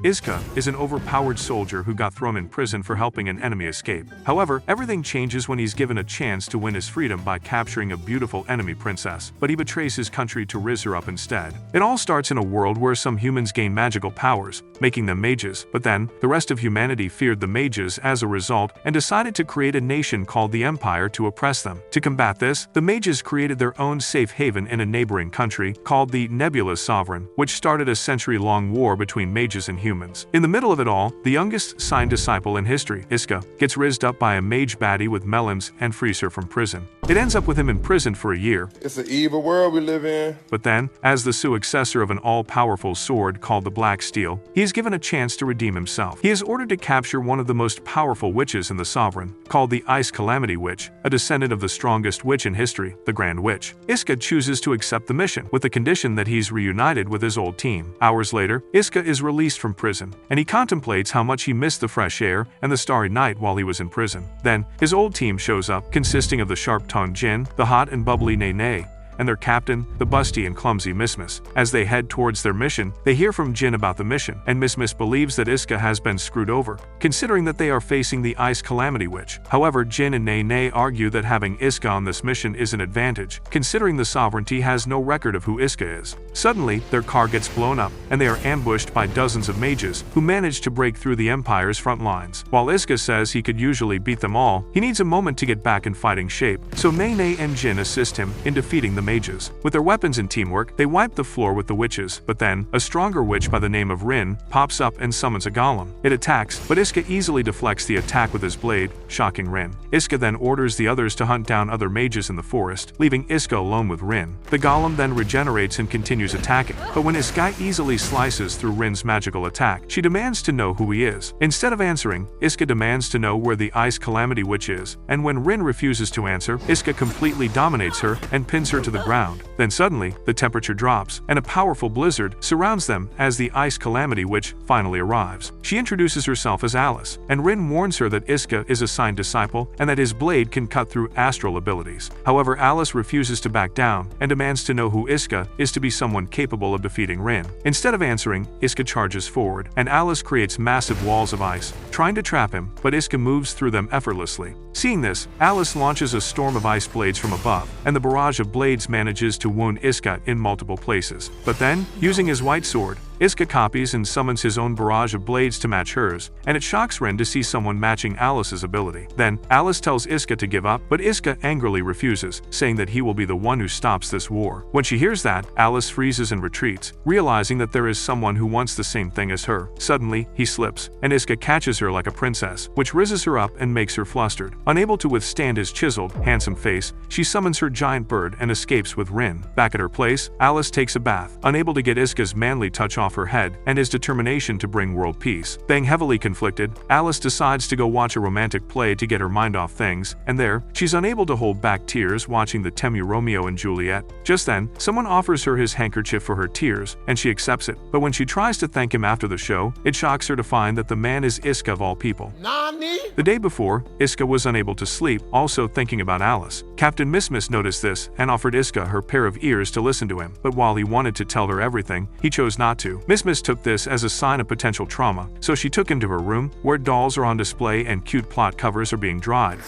Iska is an overpowered soldier who got thrown in prison for helping an enemy escape. However, everything changes when he's given a chance to win his freedom by capturing a beautiful enemy princess, but he betrays his country to rizz her up instead. It all starts in a world where some humans gain magical powers, making them mages, but then, the rest of humanity feared the mages as a result and decided to create a nation called the Empire to oppress them. To combat this, the mages created their own safe haven in a neighboring country called the Nebulous Sovereign, which started a century-long war between mages and humans. In the middle of it all, the youngest signed disciple in history, Iska, gets rizzed up by a mage baddie with melons and frees her from prison. It ends up with him imprisoned for a year. It's an evil world we live in. But then, as the successor of an all-powerful sword called the Black Steel, he is given a chance to redeem himself. He is ordered to capture one of the most powerful witches in the Sovereign, called the Ice Calamity Witch, a descendant of the strongest witch in history, the Grand Witch. Iska chooses to accept the mission, with the condition that he's reunited with his old team. Hours later, Iska is released from prison, and he contemplates how much he missed the fresh air and the starry night while he was in prison. Then, his old team shows up, consisting of the sharp-tongued Jin, the hot and bubbly Nene, and their captain, the busty and clumsy Mismis. As they head towards their mission, they hear from Jin about the mission, and Mismis believes that Iska has been screwed over, considering that they are facing the Ice Calamity Witch. However, Jin and Nene argue that having Iska on this mission is an advantage, considering the sovereignty has no record of who Iska is. Suddenly, their car gets blown up, and they are ambushed by dozens of mages, who manage to break through the Empire's front lines. While Iska says he could usually beat them all, he needs a moment to get back in fighting shape, so Nene and Jin assist him in defeating the mages. With their weapons and teamwork, they wipe the floor with the witches, but then, a stronger witch by the name of Rin pops up and summons a golem. It attacks, but Iska easily deflects the attack with his blade, shocking Rin. Iska then orders the others to hunt down other mages in the forest, leaving Iska alone with Rin. The golem then regenerates and continues attacking, but when Iska easily slices through Rin's magical attack, she demands to know who he is. Instead of answering, Iska demands to know where the Ice Calamity Witch is, and when Rin refuses to answer, Iska completely dominates her and pins her to the ground. Then suddenly, the temperature drops, and a powerful blizzard surrounds them as the Ice Calamity Witch finally arrives. She introduces herself as Alice, and Rin warns her that Iska is a signed disciple and that his blade can cut through astral abilities. However, Alice refuses to back down and demands to know who Iska is to be someone capable of defeating Rin. Instead of answering, Iska charges forward, and Alice creates massive walls of ice, trying to trap him, but Iska moves through them effortlessly. Seeing this, Alice launches a storm of ice blades from above, and the barrage of blades manages to wound Iska in multiple places. But then, using his white sword, Iska copies and summons his own barrage of blades to match hers, and it shocks Rin to see someone matching Alice's ability. Then, Alice tells Iska to give up, but Iska angrily refuses, saying that he will be the one who stops this war. When she hears that, Alice freezes and retreats, realizing that there is someone who wants the same thing as her. Suddenly, he slips, and Iska catches her like a princess, which rizzes her up and makes her flustered. Unable to withstand his chiseled, handsome face, she summons her giant bird and escapes with Rin. Back at her place, Alice takes a bath, unable to get Iska's manly touch off her head and his determination to bring world peace. Being heavily conflicted, Alice decides to go watch a romantic play to get her mind off things, and there, she's unable to hold back tears watching the Temu Romeo and Juliet. Just then, someone offers her his handkerchief for her tears, and she accepts it, but when she tries to thank him after the show, it shocks her to find that the man is Iska of all people. Nani? The day before, Iska was unable to sleep, also thinking about Alice. Captain Mismis noticed this and offered Iska her pair of ears to listen to him, but while he wanted to tell her everything, he chose not to. Mismis took this as a sign of potential trauma, so she took him to her room, where dolls are on display and cute plot covers are being dried,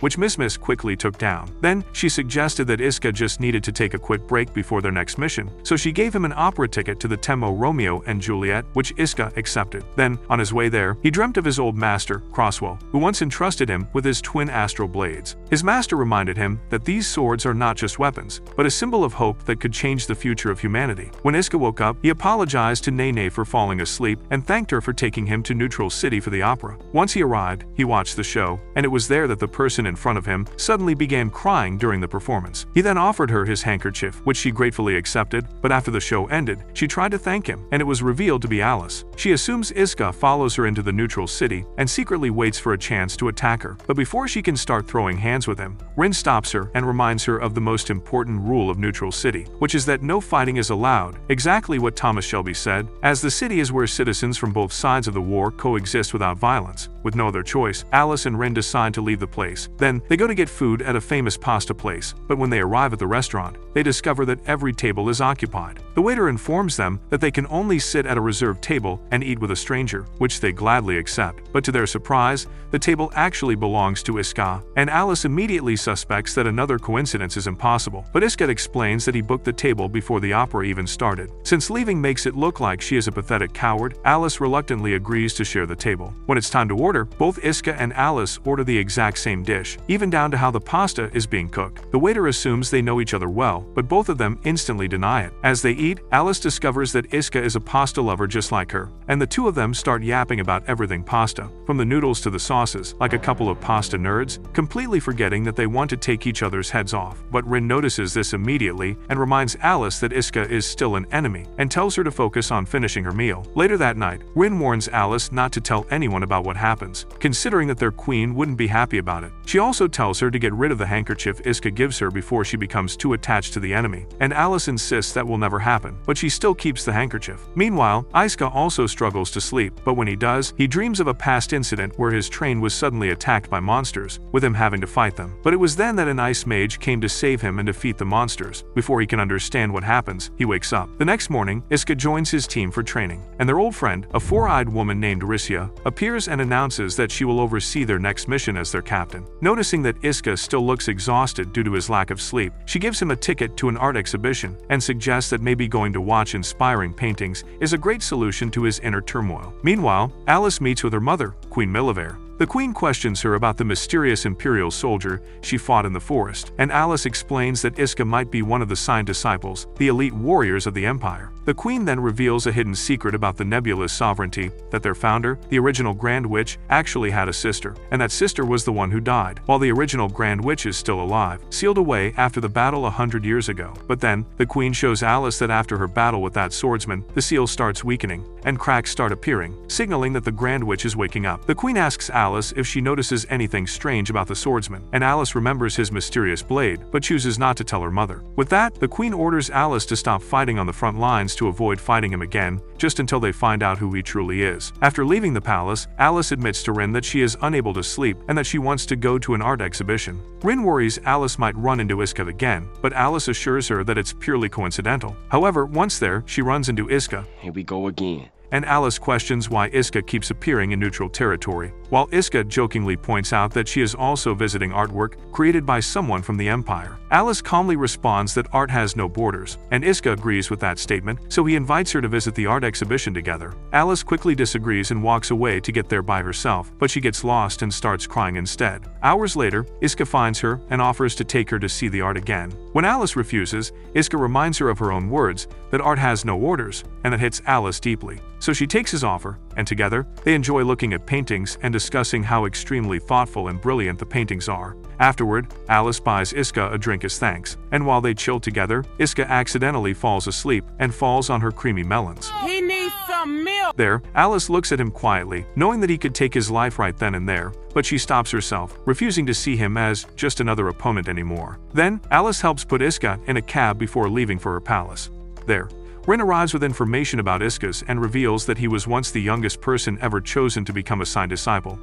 which Mismis quickly took down. Then, she suggested that Iska just needed to take a quick break before their next mission, so she gave him an opera ticket to the Temo Romeo and Juliet, which Iska accepted. Then, on his way there, he dreamt of his old master, Crosswell, who once entrusted him with his twin astral blades. His master reminded him that these swords are not just weapons, but a symbol of hope that could change the future of humanity. When Iska woke up, he apologized to Nene for falling asleep and thanked her for taking him to Neutral City for the opera. Once he arrived, he watched the show, and it was there that the person in front of him suddenly began crying during the performance. He then offered her his handkerchief, which she gratefully accepted, but after the show ended, she tried to thank him, and it was revealed to be Alice. She assumes Iska follows her into the Neutral City and secretly waits for a chance to attack her, but before she can start throwing hands with him, Rin stops her and reminds her of the most important rule of Neutral City, which is that no fighting is allowed, exactly what Thomas shall be said, as the city is where citizens from both sides of the war coexist without violence. With no other choice, Alice and Rin decide to leave the place. Then, they go to get food at a famous pasta place, but when they arrive at the restaurant, they discover that every table is occupied. The waiter informs them that they can only sit at a reserved table and eat with a stranger, which they gladly accept. But to their surprise, the table actually belongs to Iska, and Alice immediately suspects that another coincidence is impossible. But Iska explains that he booked the table before the opera even started. Since leaving makes it look like she is a pathetic coward, Alice reluctantly agrees to share the table. When it's time to order, both Iska and Alice order the exact same dish, even down to how the pasta is being cooked. The waiter assumes they know each other well, but both of them instantly deny it. As they eat, Alice discovers that Iska is a pasta lover just like her, and the two of them start yapping about everything pasta, from the noodles to the sauces, like a couple of pasta nerds, completely forgetting that they want to take each other's heads off. But Rin notices this immediately and reminds Alice that Iska is still an enemy, and tells her to focus on finishing her meal. Later that night, Rin warns Alice not to tell anyone about what happens, considering that their queen wouldn't be happy about it. She also tells her to get rid of the handkerchief Iska gives her before she becomes too attached to the enemy, and Alice insists that will never happen, but she still keeps the handkerchief. Meanwhile, Iska also struggles to sleep, but when he does, he dreams of a past incident where his train was suddenly attacked by monsters, with him having to fight them. But it was then that an ice mage came to save him and defeat the monsters. Before he can understand what happens, he wakes up. The next morning, Iska joins his team for training, and their old friend, a four-eyed woman named Rissia, appears and announces that she will oversee their next mission as their captain. Noticing that Iska still looks exhausted due to his lack of sleep, she gives him a ticket to an art exhibition and suggests that maybe going to watch inspiring paintings is a great solution to his inner turmoil. Meanwhile, Alice meets with her mother, Queen Millivare. The queen questions her about the mysterious imperial soldier she fought in the forest, and Alice explains that Iska might be one of the signed disciples, the elite warriors of the empire. The queen then reveals a hidden secret about the nebulous sovereignty, that their founder, the original Grand Witch, actually had a sister, and that sister was the one who died, while the original Grand Witch is still alive, sealed away after the battle 100 years ago. But then, the queen shows Alice that after her battle with that swordsman, the seal starts weakening, and cracks start appearing, signaling that the Grand Witch is waking up. The queen asks Alice if she notices anything strange about the swordsman, and Alice remembers his mysterious blade, but chooses not to tell her mother. With that, the queen orders Alice to stop fighting on the front lines to avoid fighting him again, just until they find out who he truly is. After leaving the palace, Alice admits to Rin that she is unable to sleep and that she wants to go to an art exhibition. Rin worries Alice might run into Iska again, but Alice assures her that it's purely coincidental. However, once there, she runs into Iska. Here we go again. And Alice questions why Iska keeps appearing in neutral territory, while Iska jokingly points out that she is also visiting artwork created by someone from the Empire. Alice calmly responds that art has no borders, and Iska agrees with that statement, so he invites her to visit the art exhibition together. Alice quickly disagrees and walks away to get there by herself, but she gets lost and starts crying instead. Hours later, Iska finds her and offers to take her to see the art again. When Alice refuses, Iska reminds her of her own words, that art has no orders, and that hits Alice deeply. So she takes his offer, and together, they enjoy looking at paintings and discussing how extremely thoughtful and brilliant the paintings are. Afterward, Alice buys Iska a drink as thanks, and while they chill together, Iska accidentally falls asleep and falls on her creamy melons. He needs some milk! There, Alice looks at him quietly, knowing that he could take his life right then and there, but she stops herself, refusing to see him as just another opponent anymore. Then, Alice helps put Iska in a cab before leaving for her palace. There, Rin arrives with information about Iska's and reveals that he was once the youngest person ever chosen to become a signed disciple.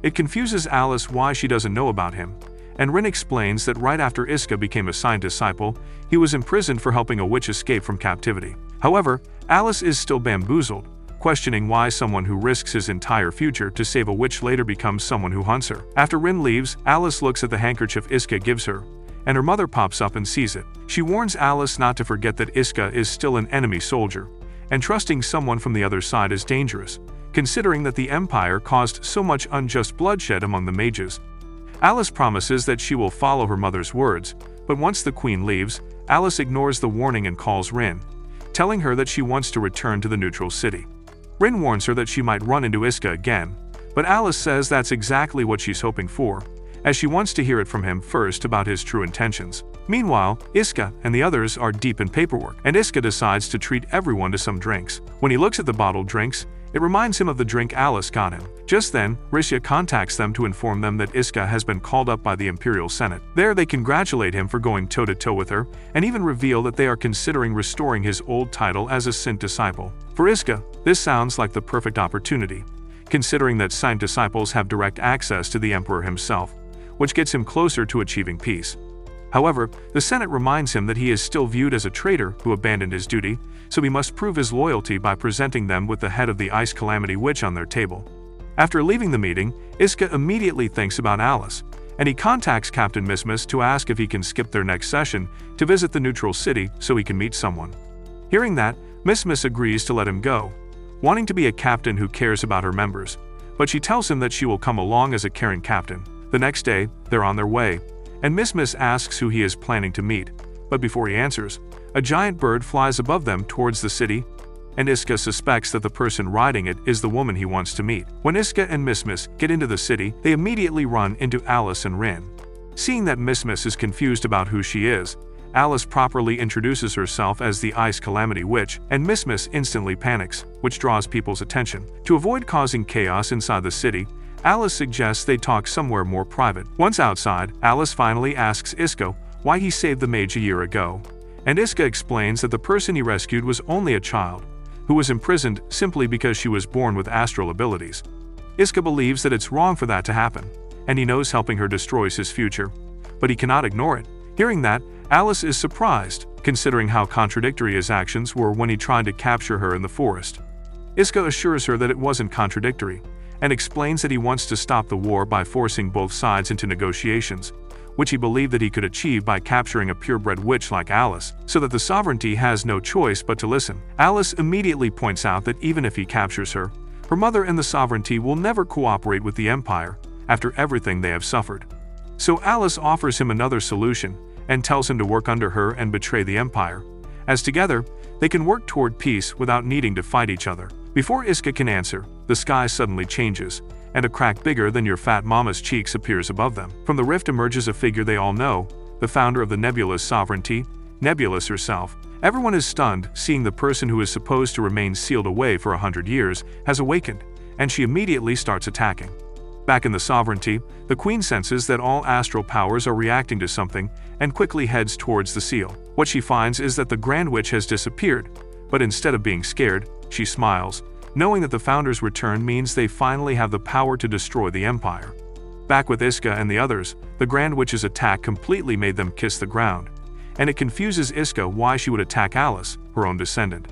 It confuses Alice why she doesn't know about him, and Rin explains that right after Iska became a signed disciple, he was imprisoned for helping a witch escape from captivity. However, Alice is still bamboozled, questioning why someone who risks his entire future to save a witch later becomes someone who hunts her. After Rin leaves, Alice looks at the handkerchief Iska gives her, and her mother pops up and sees it. She warns Alice not to forget that Iska is still an enemy soldier, and trusting someone from the other side is dangerous, considering that the Empire caused so much unjust bloodshed among the mages. Alice promises that she will follow her mother's words, but once the queen leaves, Alice ignores the warning and calls Rin, telling her that she wants to return to the neutral city. Rin warns her that she might run into Iska again, but Alice says that's exactly what she's hoping for, as she wants to hear it from him first about his true intentions. Meanwhile, Iska and the others are deep in paperwork, and Iska decides to treat everyone to some drinks. When he looks at the bottled drinks, It reminds him of the drink Alice got him. Just then, Risha contacts them to inform them that Iska has been called up by the Imperial Senate. There they congratulate him for going toe-to-toe with her, and even reveal that they are considering restoring his old title as a Saint disciple. For Iska, this sounds like the perfect opportunity, considering that Saint disciples have direct access to the Emperor himself, which gets him closer to achieving peace. However, the Senate reminds him that he is still viewed as a traitor who abandoned his duty, so he must prove his loyalty by presenting them with the head of the Ice Calamity Witch on their table. After leaving the meeting, Iska immediately thinks about Alice, and he contacts Captain Mismas to ask if he can skip their next session to visit the neutral city so he can meet someone. Hearing that, Mismas agrees to let him go, wanting to be a captain who cares about her members, but she tells him that she will come along as a caring captain. The next day, they're on their way, and Mismas asks who he is planning to meet, but before he answers, a giant bird flies above them towards the city, and Iska suspects that the person riding it is the woman he wants to meet. When Iska and Mismas get into the city, they immediately run into Alice and Rin. Seeing that Mismas is confused about who she is, Alice properly introduces herself as the Ice Calamity Witch, and Mismas instantly panics, which draws people's attention. To avoid causing chaos inside the city, Alice suggests they talk somewhere more private. Once outside, Alice finally asks Iska why he saved the mage a year ago, and Iska explains that the person he rescued was only a child, who was imprisoned simply because she was born with astral abilities. Iska believes that it's wrong for that to happen, and he knows helping her destroys his future, but he cannot ignore it. Hearing that, Alice is surprised, considering how contradictory his actions were when he tried to capture her in the forest. Iska assures her that it wasn't contradictory, and explains that he wants to stop the war by forcing both sides into negotiations, which he believed that he could achieve by capturing a purebred witch like Alice, so that the sovereignty has no choice but to listen. Alice immediately points out that even if he captures her, her mother and the sovereignty will never cooperate with the Empire after everything they have suffered. So Alice offers him another solution and tells him to work under her and betray the Empire, as together, they can work toward peace without needing to fight each other. Before Iska can answer, the sky suddenly changes, and a crack bigger than your fat mama's cheeks appears above them. From the rift emerges a figure they all know, the founder of the Nebulous sovereignty, Nebulous herself. Everyone is stunned, seeing the person who is supposed to remain sealed away for 100 years has awakened, and she immediately starts attacking. Back in the sovereignty, the queen senses that all astral powers are reacting to something and quickly heads towards the seal. What she finds is that the Grand Witch has disappeared, but instead of being scared, she smiles, knowing that the founder's return means they finally have the power to destroy the Empire. Back with Iska and the others, the Grand Witch's attack completely made them kiss the ground, and it confuses Iska why she would attack Alice, her own descendant.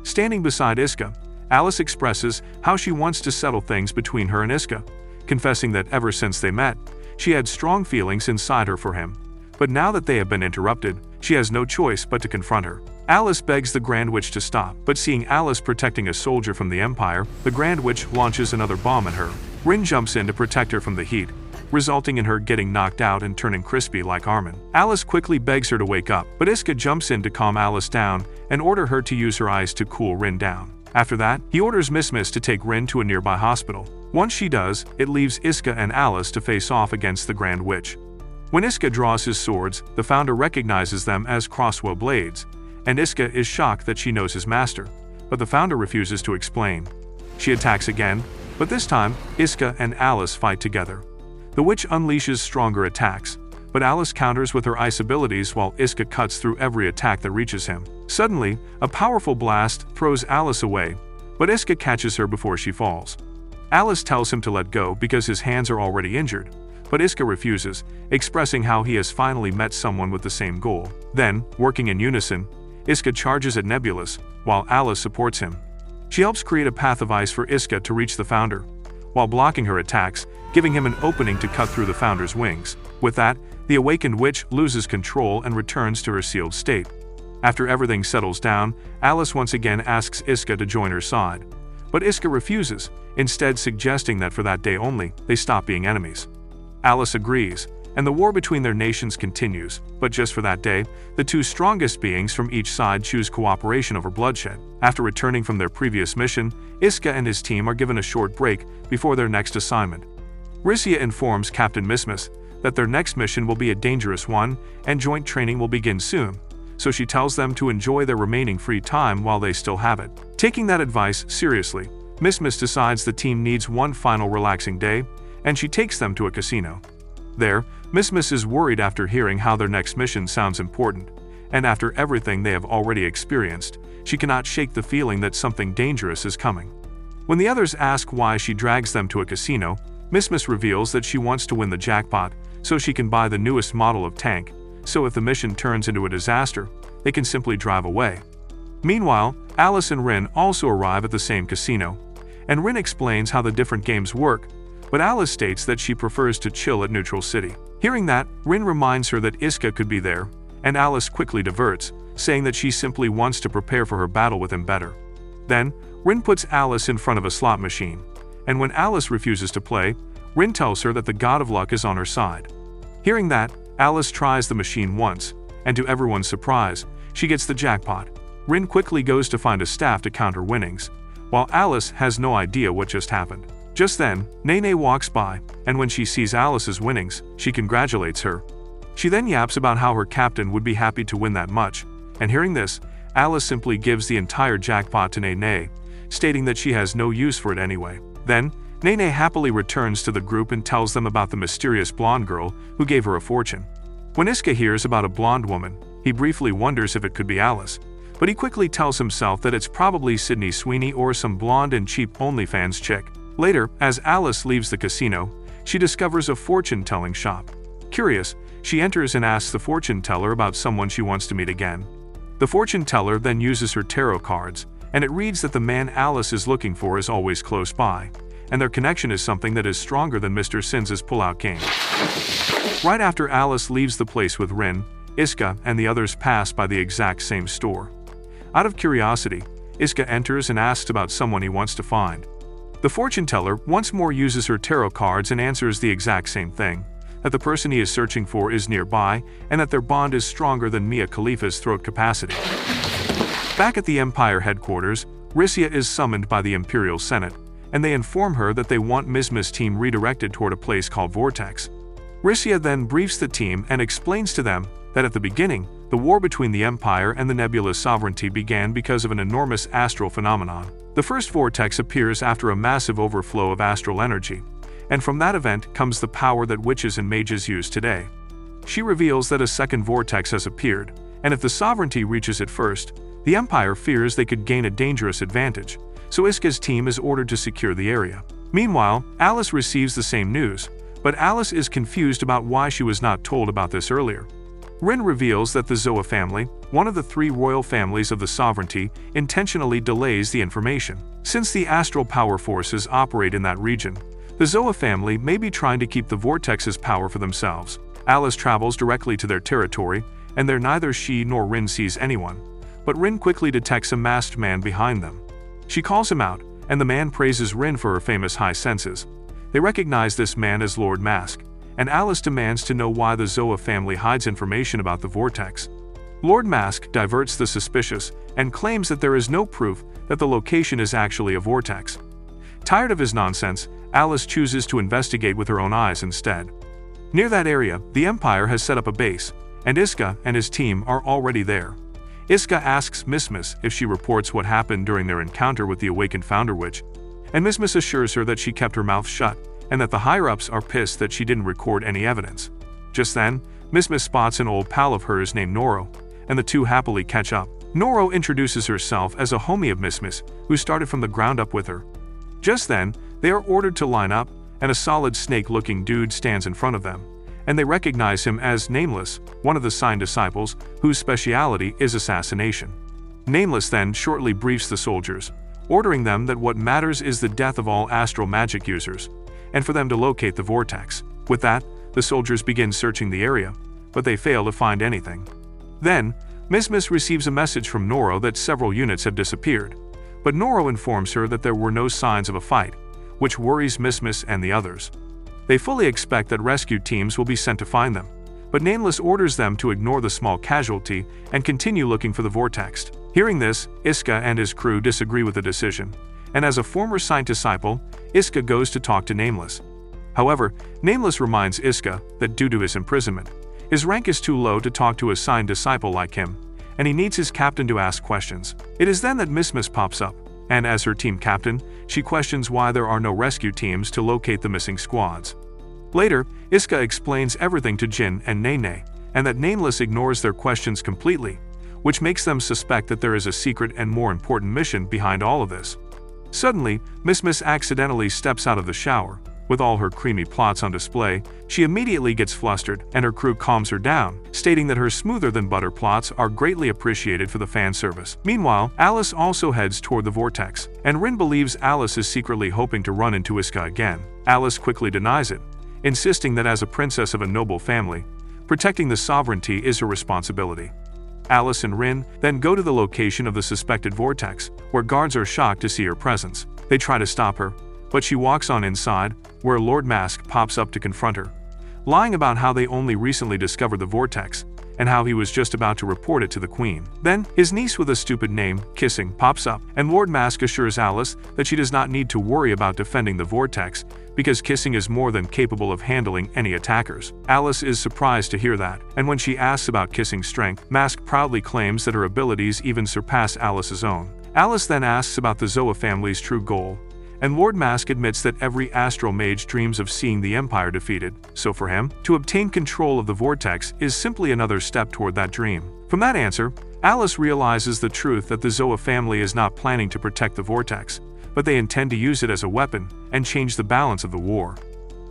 Standing beside Iska, Alice expresses how she wants to settle things between her and Iska, confessing that ever since they met, she had strong feelings inside her for him. But now that they have been interrupted, she has no choice but to confront her. Alice begs the Grand Witch to stop, but seeing Alice protecting a soldier from the Empire, the Grand Witch launches another bomb at her. Rin jumps in to protect her from the heat, resulting in her getting knocked out and turning crispy like Armin. Alice quickly begs her to wake up, but Iska jumps in to calm Alice down and order her to use her ice to cool Rin down. After that, he orders Mismas to take Rin to a nearby hospital. Once she does, it leaves Iska and Alice to face off against the Grand Witch. When Iska draws his swords, the founder recognizes them as crossbow blades, and Iska is shocked that she knows his master, but the founder refuses to explain. She attacks again, but this time, Iska and Alice fight together. The witch unleashes stronger attacks, but Alice counters with her ice abilities while Iska cuts through every attack that reaches him. Suddenly, a powerful blast throws Alice away, but Iska catches her before she falls. Alice tells him to let go because his hands are already injured, but Iska refuses, expressing how he has finally met someone with the same goal. Then, working in unison, Iska charges at Nebulous, while Alice supports him. She helps create a path of ice for Iska to reach the founder, while blocking her attacks, giving him an opening to cut through the founder's wings. With that, the awakened witch loses control and returns to her sealed state. After everything settles down, Alice once again asks Iska to join her side, but Iska refuses, instead suggesting that for that day only, they stop being enemies. Alice agrees, and the war between their nations continues, but just for that day, the two strongest beings from each side choose cooperation over bloodshed. After returning from their previous mission, Iska and his team are given a short break before their next assignment. Rissia informs Captain Mismas that their next mission will be a dangerous one, and joint training will begin soon, so she tells them to enjoy their remaining free time while they still have it. Taking that advice seriously, Miss decides the team needs one final relaxing day, and she takes them to a casino. There, Miss is worried after hearing how their next mission sounds important, and after everything they have already experienced, she cannot shake the feeling that something dangerous is coming. When the others ask why she drags them to a casino, Miss reveals that she wants to win the jackpot so she can buy the newest model of tank, so if the mission turns into a disaster, they can simply drive away. Meanwhile, Alice and Rin also arrive at the same casino, and Rin explains how the different games work, but Alice states that she prefers to chill at Neutral City. Hearing that, Rin reminds her that Iska could be there, and Alice quickly diverts, saying that she simply wants to prepare for her battle with him better. Then, Rin puts Alice in front of a slot machine, and when Alice refuses to play, Rin tells her that the god of luck is on her side. Hearing that, Alice tries the machine once, and to everyone's surprise, she gets the jackpot. Rin quickly goes to find a staff to count her winnings, while Alice has no idea what just happened. Just then, Nene walks by, and when she sees Alice's winnings, she congratulates her. She then yaps about how her captain would be happy to win that much, and hearing this, Alice simply gives the entire jackpot to Nene, stating that she has no use for it anyway. Then, Nene happily returns to the group and tells them about the mysterious blonde girl who gave her a fortune. When Iska hears about a blonde woman, he briefly wonders if it could be Alice, but he quickly tells himself that it's probably Sydney Sweeney or some blonde and cheap OnlyFans chick. Later, as Alice leaves the casino, she discovers a fortune-telling shop. Curious, she enters and asks the fortune teller about someone she wants to meet again. The fortune teller then uses her tarot cards, and it reads that the man Alice is looking for is always close by, and their connection is something that is stronger than Mr. Sins's pull-out game. Right after Alice leaves the place with Rin, Iska and the others pass by the exact same store. Out of curiosity, Iska enters and asks about someone he wants to find. The fortune teller once more uses her tarot cards and answers the exact same thing, that the person he is searching for is nearby and that their bond is stronger than Mia Khalifa's throat capacity. Back at the Empire headquarters, Rissia is summoned by the Imperial Senate, and they inform her that they want Miss team redirected toward a place called Vortex. Rissia then briefs the team and explains to them that at the beginning, the war between the Empire and the Nebula's sovereignty began because of an enormous astral phenomenon. The first vortex appears after a massive overflow of astral energy, and from that event comes the power that witches and mages use today. She reveals that a second vortex has appeared, and if the sovereignty reaches it first, the Empire fears they could gain a dangerous advantage, so Iska's team is ordered to secure the area. Meanwhile, Alice receives the same news, but Alice is confused about why she was not told about this earlier. Rin reveals that the Zoa family, one of the 3 royal families of the sovereignty, intentionally delays the information. Since the astral power forces operate in that region, the Zoa family may be trying to keep the vortex's power for themselves. Alice travels directly to their territory, and there neither she nor Rin sees anyone, but Rin quickly detects a masked man behind them. She calls him out, and the man praises Rin for her famous high senses. They recognize this man as Lord Mask, and Alice demands to know why the Zoa family hides information about the vortex. Lord Mask diverts the suspicious and claims that there is no proof that the location is actually a vortex. Tired of his nonsense, Alice chooses to investigate with her own eyes instead. Near that area, the Empire has set up a base, and Iska and his team are already there. Iska asks Miss if she reports what happened during their encounter with the awakened Founder Witch, and Miss assures her that she kept her mouth shut, and that the higher-ups are pissed that she didn't record any evidence. Just then, Miss spots an old pal of hers named Noro, and the two happily catch up. Noro introduces herself as a homie of Miss, who started from the ground up with her. Just then, they are ordered to line up, and a solid snake-looking dude stands in front of them, and they recognize him as Nameless, one of the signed disciples, whose speciality is assassination. Nameless then shortly briefs the soldiers, ordering them that what matters is the death of all astral magic users, and for them to locate the vortex. With that, the soldiers begin searching the area, but they fail to find anything. Then, Miss receives a message from Noro that several units have disappeared, but Noro informs her that there were no signs of a fight, which worries Miss and the others. They fully expect that rescue teams will be sent to find them, but Nameless orders them to ignore the small casualty and continue looking for the vortex. Hearing this, Iska and his crew disagree with the decision, and as a former signed disciple, Iska goes to talk to Nameless. However, Nameless reminds Iska that due to his imprisonment, his rank is too low to talk to a signed disciple like him, and he needs his captain to ask questions. It is then that Miss pops up, and as her team captain, she questions why there are no rescue teams to locate the missing squads. Later, Iska explains everything to Jin and Nene, and that Nameless ignores their questions completely, which makes them suspect that there is a secret and more important mission behind all of this. Suddenly, Miss accidentally steps out of the shower. With all her creamy plots on display, she immediately gets flustered, and her crew calms her down, stating that her smoother-than-butter plots are greatly appreciated for the fan service. Meanwhile, Alice also heads toward the vortex, and Rin believes Alice is secretly hoping to run into Iska again. Alice quickly denies it, insisting that as a princess of a noble family, protecting the sovereignty is her responsibility. Alice and Rin then go to the location of the suspected vortex, where guards are shocked to see her presence. They try to stop her, but she walks on inside, where Lord Mask pops up to confront her, lying about how they only recently discovered the vortex, and how he was just about to report it to the Queen. Then, his niece with a stupid name, Kissing, pops up, and Lord Mask assures Alice that she does not need to worry about defending the vortex, because Kissing is more than capable of handling any attackers. Alice is surprised to hear that, and when she asks about Kissing's strength, Mask proudly claims that her abilities even surpass Alice's own. Alice then asks about the Zoa family's true goal, and Lord Mask admits that every astral mage dreams of seeing the Empire defeated, so for him, to obtain control of the vortex is simply another step toward that dream. From that answer, Alice realizes the truth that the Zoa family is not planning to protect the vortex, but they intend to use it as a weapon and change the balance of the war.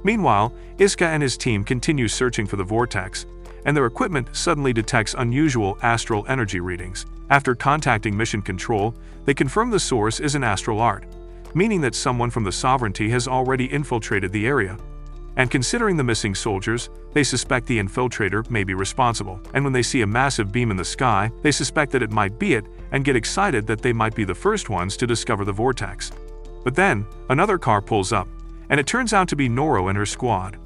Meanwhile, Iska and his team continue searching for the vortex, and their equipment suddenly detects unusual astral energy readings. After contacting Mission Control, they confirm the source is an astral art, meaning that someone from the sovereignty has already infiltrated the area. And considering the missing soldiers, they suspect the infiltrator may be responsible. And when they see a massive beam in the sky, they suspect that it might be it and get excited that they might be the first ones to discover the vortex. But then, another car pulls up, and it turns out to be Noro and her squad.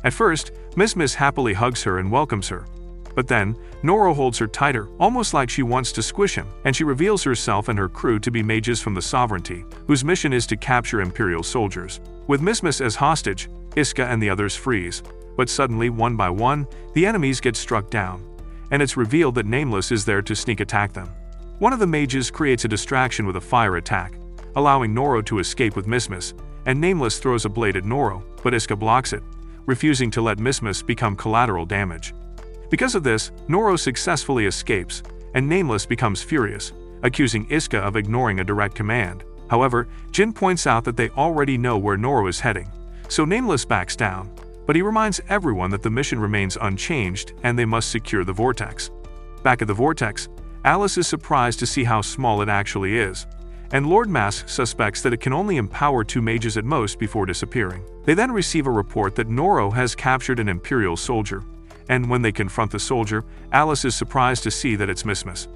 At first, Miss happily hugs her and welcomes her. But then, Noro holds her tighter, almost like she wants to squish him, and she reveals herself and her crew to be mages from the Sovereignty, whose mission is to capture Imperial soldiers. With Miss as hostage, Iska and the others freeze, but suddenly, one by one, the enemies get struck down, and it's revealed that Nameless is there to sneak attack them. One of the mages creates a distraction with a fire attack, allowing Noro to escape with Miss, and Nameless throws a blade at Noro, but Iska blocks it, refusing to let Miss become collateral damage. Because of this, Noro successfully escapes, and Nameless becomes furious, accusing Iska of ignoring a direct command. However, Jin points out that they already know where Noro is heading, so Nameless backs down, but he reminds everyone that the mission remains unchanged and they must secure the vortex. Back at the vortex, Alice is surprised to see how small it actually is, and Lord Mask suspects that it can only empower 2 mages at most before disappearing. They then receive a report that Noro has captured an Imperial soldier, and when they confront the soldier, Alice is surprised to see that it's Miss.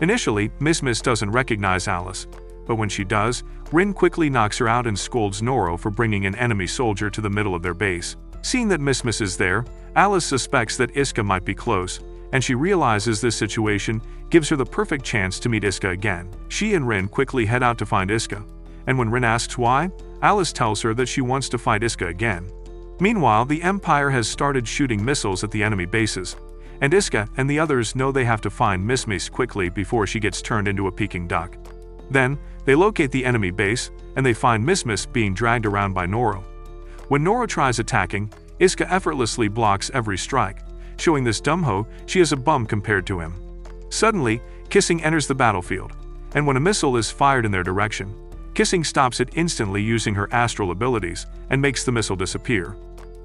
Initially, Miss doesn't recognize Alice, but when she does, Rin quickly knocks her out and scolds Noro for bringing an enemy soldier to the middle of their base. Seeing that Miss is there, Alice suspects that Iska might be close, and she realizes this situation gives her the perfect chance to meet Iska again. She and Rin quickly head out to find Iska, and when Rin asks why, Alice tells her that she wants to fight Iska again. Meanwhile, the Empire has started shooting missiles at the enemy bases, and Iska and the others know they have to find Miss quickly before she gets turned into a Peking duck. Then, they locate the enemy base, and they find Miss being dragged around by Noro. When Noro tries attacking, Iska effortlessly blocks every strike, showing this dumbho she is a bum compared to him. Suddenly, Kissing enters the battlefield, and when a missile is fired in their direction, Kissing stops it instantly using her astral abilities and makes the missile disappear.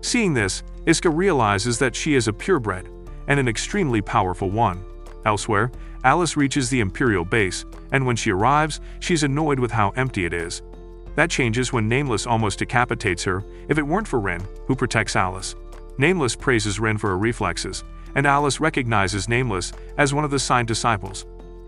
Seeing this, Iska realizes that she is a purebred, and an extremely powerful one. Elsewhere, Alice reaches the Imperial base, and when she arrives, she's annoyed with how empty it is. That changes when Nameless almost decapitates her if it weren't for Rin, who protects Alice. Nameless praises Rin for her reflexes, and Alice recognizes Nameless as one of the signed disciples.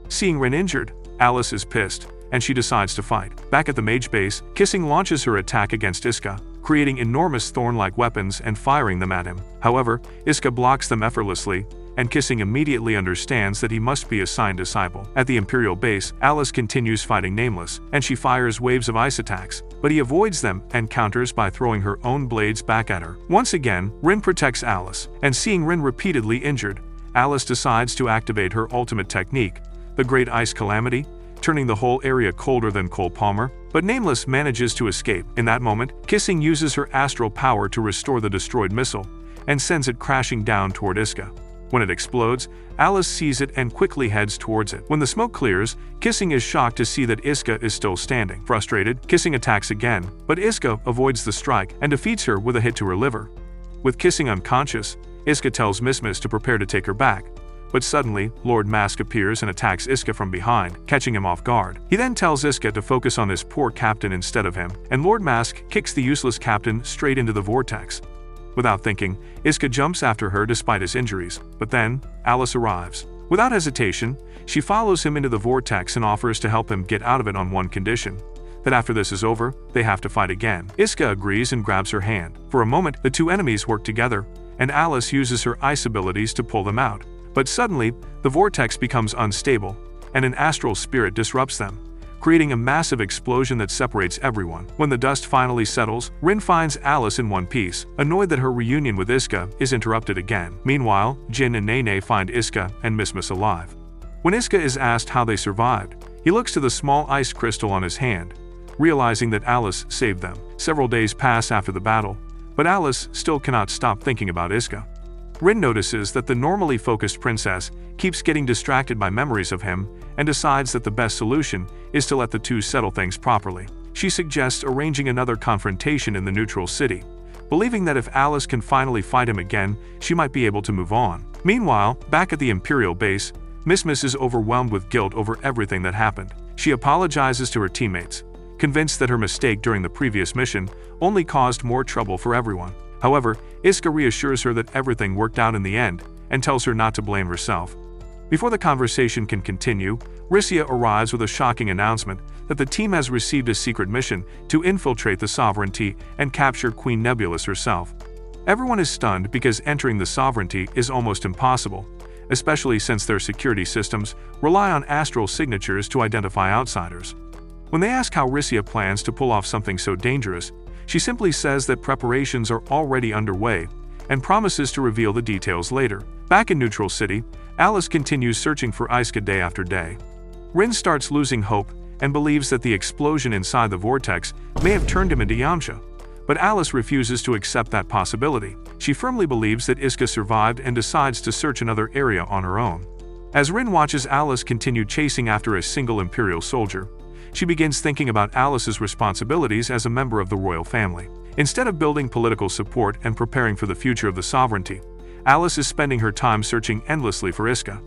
Seeing Rin injured, Alice is pissed, and she decides to fight. Back at the mage base, Kissing launches her attack against Iska, creating enormous thorn-like weapons and firing them at him. However, Iska blocks them effortlessly, and Kissing immediately understands that he must be a signed disciple. At the Imperial base, Alice continues fighting Nameless, and she fires waves of ice attacks, but he avoids them and counters by throwing her own blades back at her. Once again, Rin protects Alice, and seeing Rin repeatedly injured, Alice decides to activate her ultimate technique, the Great Ice Calamity, turning the whole area colder than Cole Palmer, but Nameless manages to escape. In that moment, Kissing uses her astral power to restore the destroyed missile and sends it crashing down toward Iska. When it explodes, Alice sees it and quickly heads towards it. When the smoke clears, Kissing is shocked to see that Iska is still standing. Frustrated, Kissing attacks again, but Iska avoids the strike and defeats her with a hit to her liver. With Kissing unconscious, Iska tells Miss to prepare to take her back. But suddenly, Lord Mask appears and attacks Iska from behind, catching him off guard. He then tells Iska to focus on his poor captain instead of him, and Lord Mask kicks the useless captain straight into the vortex. Without thinking, Iska jumps after her despite his injuries, but then, Alice arrives. Without hesitation, she follows him into the vortex and offers to help him get out of it on one condition: that after this is over, they have to fight again. Iska agrees and grabs her hand. For a moment, the two enemies work together, and Alice uses her ice abilities to pull them out. But suddenly, the vortex becomes unstable, and an astral spirit disrupts them, creating a massive explosion that separates everyone. When the dust finally settles, Rin finds Alice in one piece, annoyed that her reunion with Iska is interrupted again. Meanwhile, Jin and Nene find Iska and Miss alive. When Iska is asked how they survived, he looks to the small ice crystal on his hand, realizing that Alice saved them. Several days pass after the battle, but Alice still cannot stop thinking about Iska. Rin notices that the normally focused princess keeps getting distracted by memories of him and decides that the best solution is to let the two settle things properly. She suggests arranging another confrontation in the neutral city, believing that if Alice can finally fight him again, she might be able to move on. Meanwhile, back at the Imperial base, Miss is overwhelmed with guilt over everything that happened. She apologizes to her teammates, convinced that her mistake during the previous mission only caused more trouble for everyone. However, Iska reassures her that everything worked out in the end and tells her not to blame herself. Before the conversation can continue, Rissia arrives with a shocking announcement that the team has received a secret mission to infiltrate the Sovereignty and capture Queen Nebulous herself. Everyone is stunned because entering the Sovereignty is almost impossible, especially since their security systems rely on astral signatures to identify outsiders. When they ask how Rissia plans to pull off something so dangerous, she simply says that preparations are already underway and promises to reveal the details later. Back in Neutral City, Alice continues searching for Iska day after day. Rin starts losing hope and believes that the explosion inside the vortex may have turned him into Yamcha, but Alice refuses to accept that possibility. She firmly believes that Iska survived and decides to search another area on her own. As Rin watches Alice continue chasing after a single Imperial soldier, she begins thinking about Alice's responsibilities as a member of the royal family. Instead of building political support and preparing for the future of the sovereignty, Alice is spending her time searching endlessly for Iska.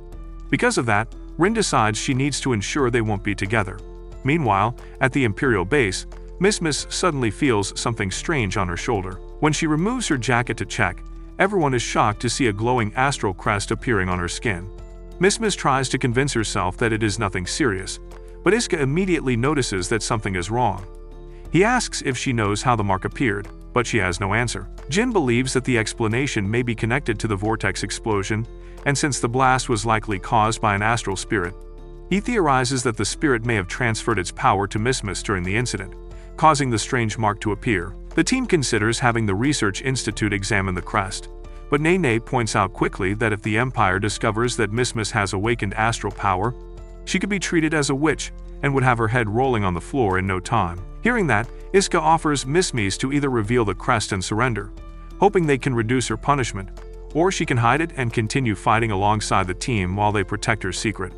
Because of that, Rin decides she needs to ensure they won't be together. Meanwhile, at the Imperial base, Miss suddenly feels something strange on her shoulder. When she removes her jacket to check, everyone is shocked to see a glowing astral crest appearing on her skin. Miss tries to convince herself that it is nothing serious, but Iska immediately notices that something is wrong. He asks if she knows how the mark appeared, but she has no answer. Jin believes that the explanation may be connected to the vortex explosion, and since the blast was likely caused by an astral spirit, he theorizes that the spirit may have transferred its power to Miss during the incident, causing the strange mark to appear. The team considers having the Research Institute examine the crest, but Nene points out quickly that if the Empire discovers that Miss has awakened astral power, she could be treated as a witch and would have her head rolling on the floor in no time. Hearing that, Iska offers Miss to either reveal the crest and surrender, hoping they can reduce her punishment, or she can hide it and continue fighting alongside the team while they protect her secret.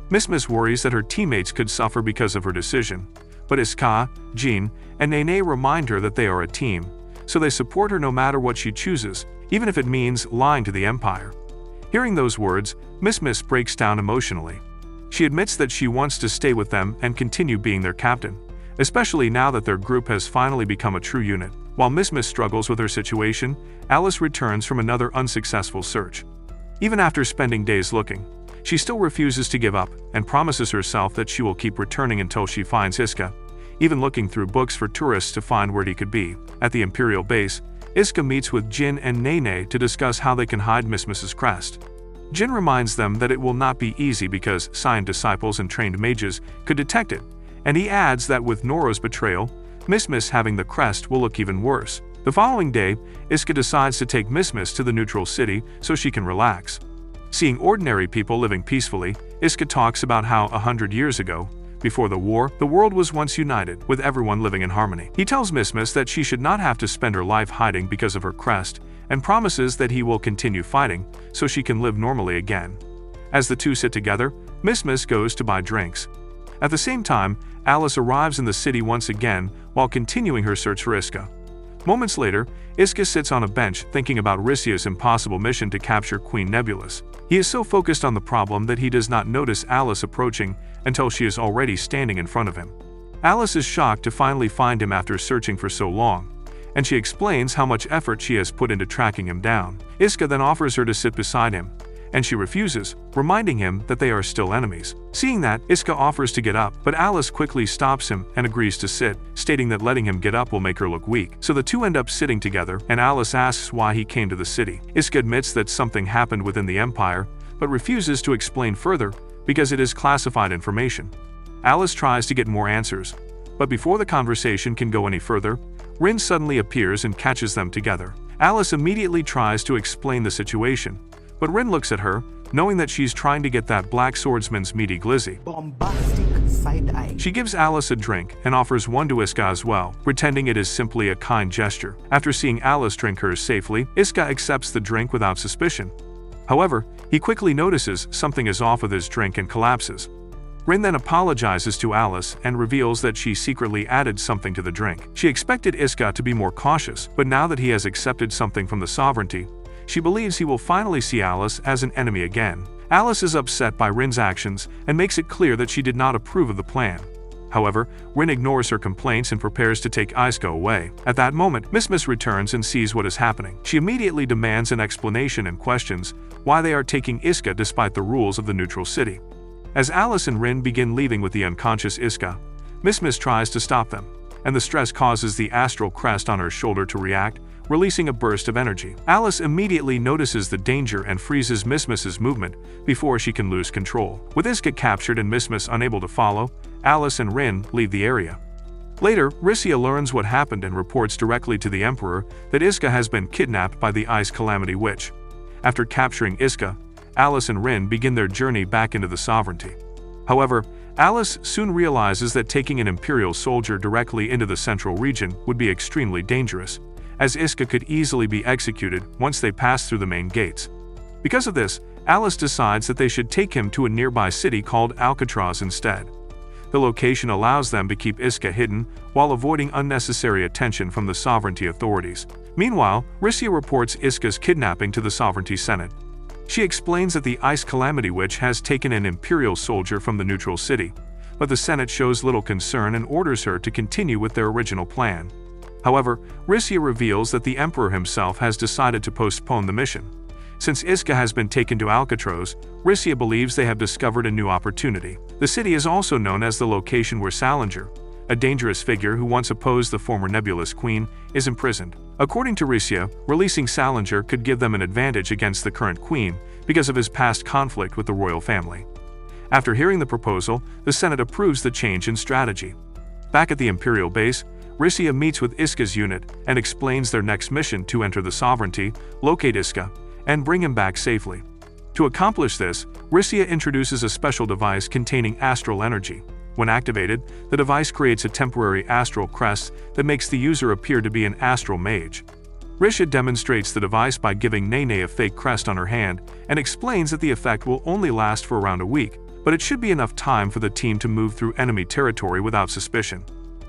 Miss worries that her teammates could suffer because of her decision, but Iska, Jean, and Nene remind her that they are a team, so they support her no matter what she chooses, even if it means lying to the Empire. Hearing those words, Miss breaks down emotionally. She admits that she wants to stay with them and continue being their captain, especially now that their group has finally become a true unit. While Miss struggles with her situation, Alice returns from another unsuccessful search. Even after spending days looking, she still refuses to give up and promises herself that she will keep returning until she finds Iska, even looking through books for tourists to find where he could be. At the Imperial base, Iska meets with Jin and Nene to discuss how they can hide Miss's crest. Jin reminds them that it will not be easy because Saiyan disciples and trained mages could detect it, and he adds that with Noro's betrayal, Miss having the crest will look even worse. The following day, Iska decides to take Miss to the neutral city so she can relax. Seeing ordinary people living peacefully, Iska talks about how 100 years ago, Before the war, the world was once united, with everyone living in harmony. He tells Mismis that she should not have to spend her life hiding because of her crest, and promises that he will continue fighting so she can live normally again. As the two sit together, Mismis goes to buy drinks. At the same time, Alice arrives in the city once again while continuing her search for Iska. Moments later, Iska sits on a bench thinking about Rissia's impossible mission to capture Queen Nebulous. He is so focused on the problem that he does not notice Alice approaching until she is already standing in front of him. Alice is shocked to finally find him after searching for so long, and she explains how much effort she has put into tracking him down. Iska then offers her to sit beside him, and she refuses, reminding him that they are still enemies. Seeing that, Iska offers to get up, but Alice quickly stops him and agrees to sit, stating that letting him get up will make her look weak. So the two end up sitting together, and Alice asks why he came to the city. Iska admits that something happened within the Empire, but refuses to explain further because it is classified information. Alice tries to get more answers, but before the conversation can go any further, Rin suddenly appears and catches them together. Alice immediately tries to explain the situation, but Rin looks at her, knowing that she's trying to get that black swordsman's meaty glizzy. Bombastic side eye. She gives Alice a drink and offers one to Iska as well, pretending it is simply a kind gesture. After seeing Alice drink hers safely, Iska accepts the drink without suspicion. However, he quickly notices something is off with his drink and collapses. Rin then apologizes to Alice and reveals that she secretly added something to the drink. She expected Iska to be more cautious, but now that he has accepted something from the sovereignty, she believes he will finally see Alice as an enemy again. Alice is upset by Rin's actions and makes it clear that she did not approve of the plan. However, Rin ignores her complaints and prepares to take Iska away. At that moment, Mismis returns and sees what is happening. She immediately demands an explanation and questions why they are taking Iska despite the rules of the neutral city. As Alice and Rin begin leaving with the unconscious Iska, Mismis tries to stop them, and the stress causes the astral crest on her shoulder to react, releasing a burst of energy. Alice immediately notices the danger and freezes Mismis's movement before she can lose control. With Iska captured and Mismis unable to follow, Alice and Rin leave the area. Later, Rissia learns what happened and reports directly to the Emperor that Iska has been kidnapped by the Ice Calamity Witch. After capturing Iska, Alice and Rin begin their journey back into the sovereignty. However, Alice soon realizes that taking an Imperial soldier directly into the central region would be extremely dangerous, as Iska could easily be executed once they pass through the main gates. Because of this, Alice decides that they should take him to a nearby city called Alcatraz instead. The location allows them to keep Iska hidden while avoiding unnecessary attention from the sovereignty authorities. Meanwhile, Rissia reports Iska's kidnapping to the Sovereignty Senate. She explains that the Ice Calamity Witch has taken an Imperial soldier from the neutral city, but the Senate shows little concern and orders her to continue with their original plan. However, Rissia reveals that the Emperor himself has decided to postpone the mission. Since Iska has been taken to Alcatraz, Rissia believes they have discovered a new opportunity. The city is also known as the location where Salinger, a dangerous figure who once opposed the former Nebulous Queen, is imprisoned. According to Rissia, releasing Salinger could give them an advantage against the current queen because of his past conflict with the royal family. After hearing the proposal, the Senate approves the change in strategy. Back at the Imperial base, Rissia meets with Iska's unit and explains their next mission to enter the sovereignty, locate Iska, and bring him back safely. To accomplish this, Rissia introduces a special device containing astral energy. When activated, the device creates a temporary astral crest that makes the user appear to be an astral mage. Rissia demonstrates the device by giving Nene a fake crest on her hand and explains that the effect will only last for around a week, but it should be enough time for the team to move through enemy territory without suspicion.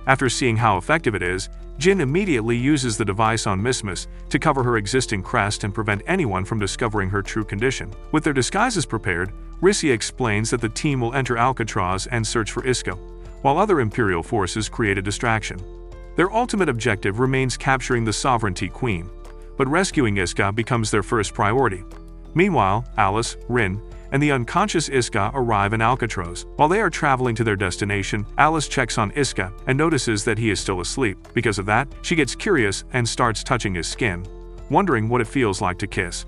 After seeing how effective it is, Jin immediately uses the device on Mismis to cover her existing crest and prevent anyone from discovering her true condition. With their disguises prepared, Rissia explains that the team will enter Alcatraz and search for Iska, while other Imperial forces create a distraction. Their ultimate objective remains capturing the Sovereignty Queen, but rescuing Iska becomes their first priority. Meanwhile, Alice, Rin, and the unconscious Iska arrive in Alcatraz. While they are traveling to their destination, Alice checks on Iska and notices that he is still asleep. Because of that, she gets curious and starts touching his skin, wondering what it feels like to kiss.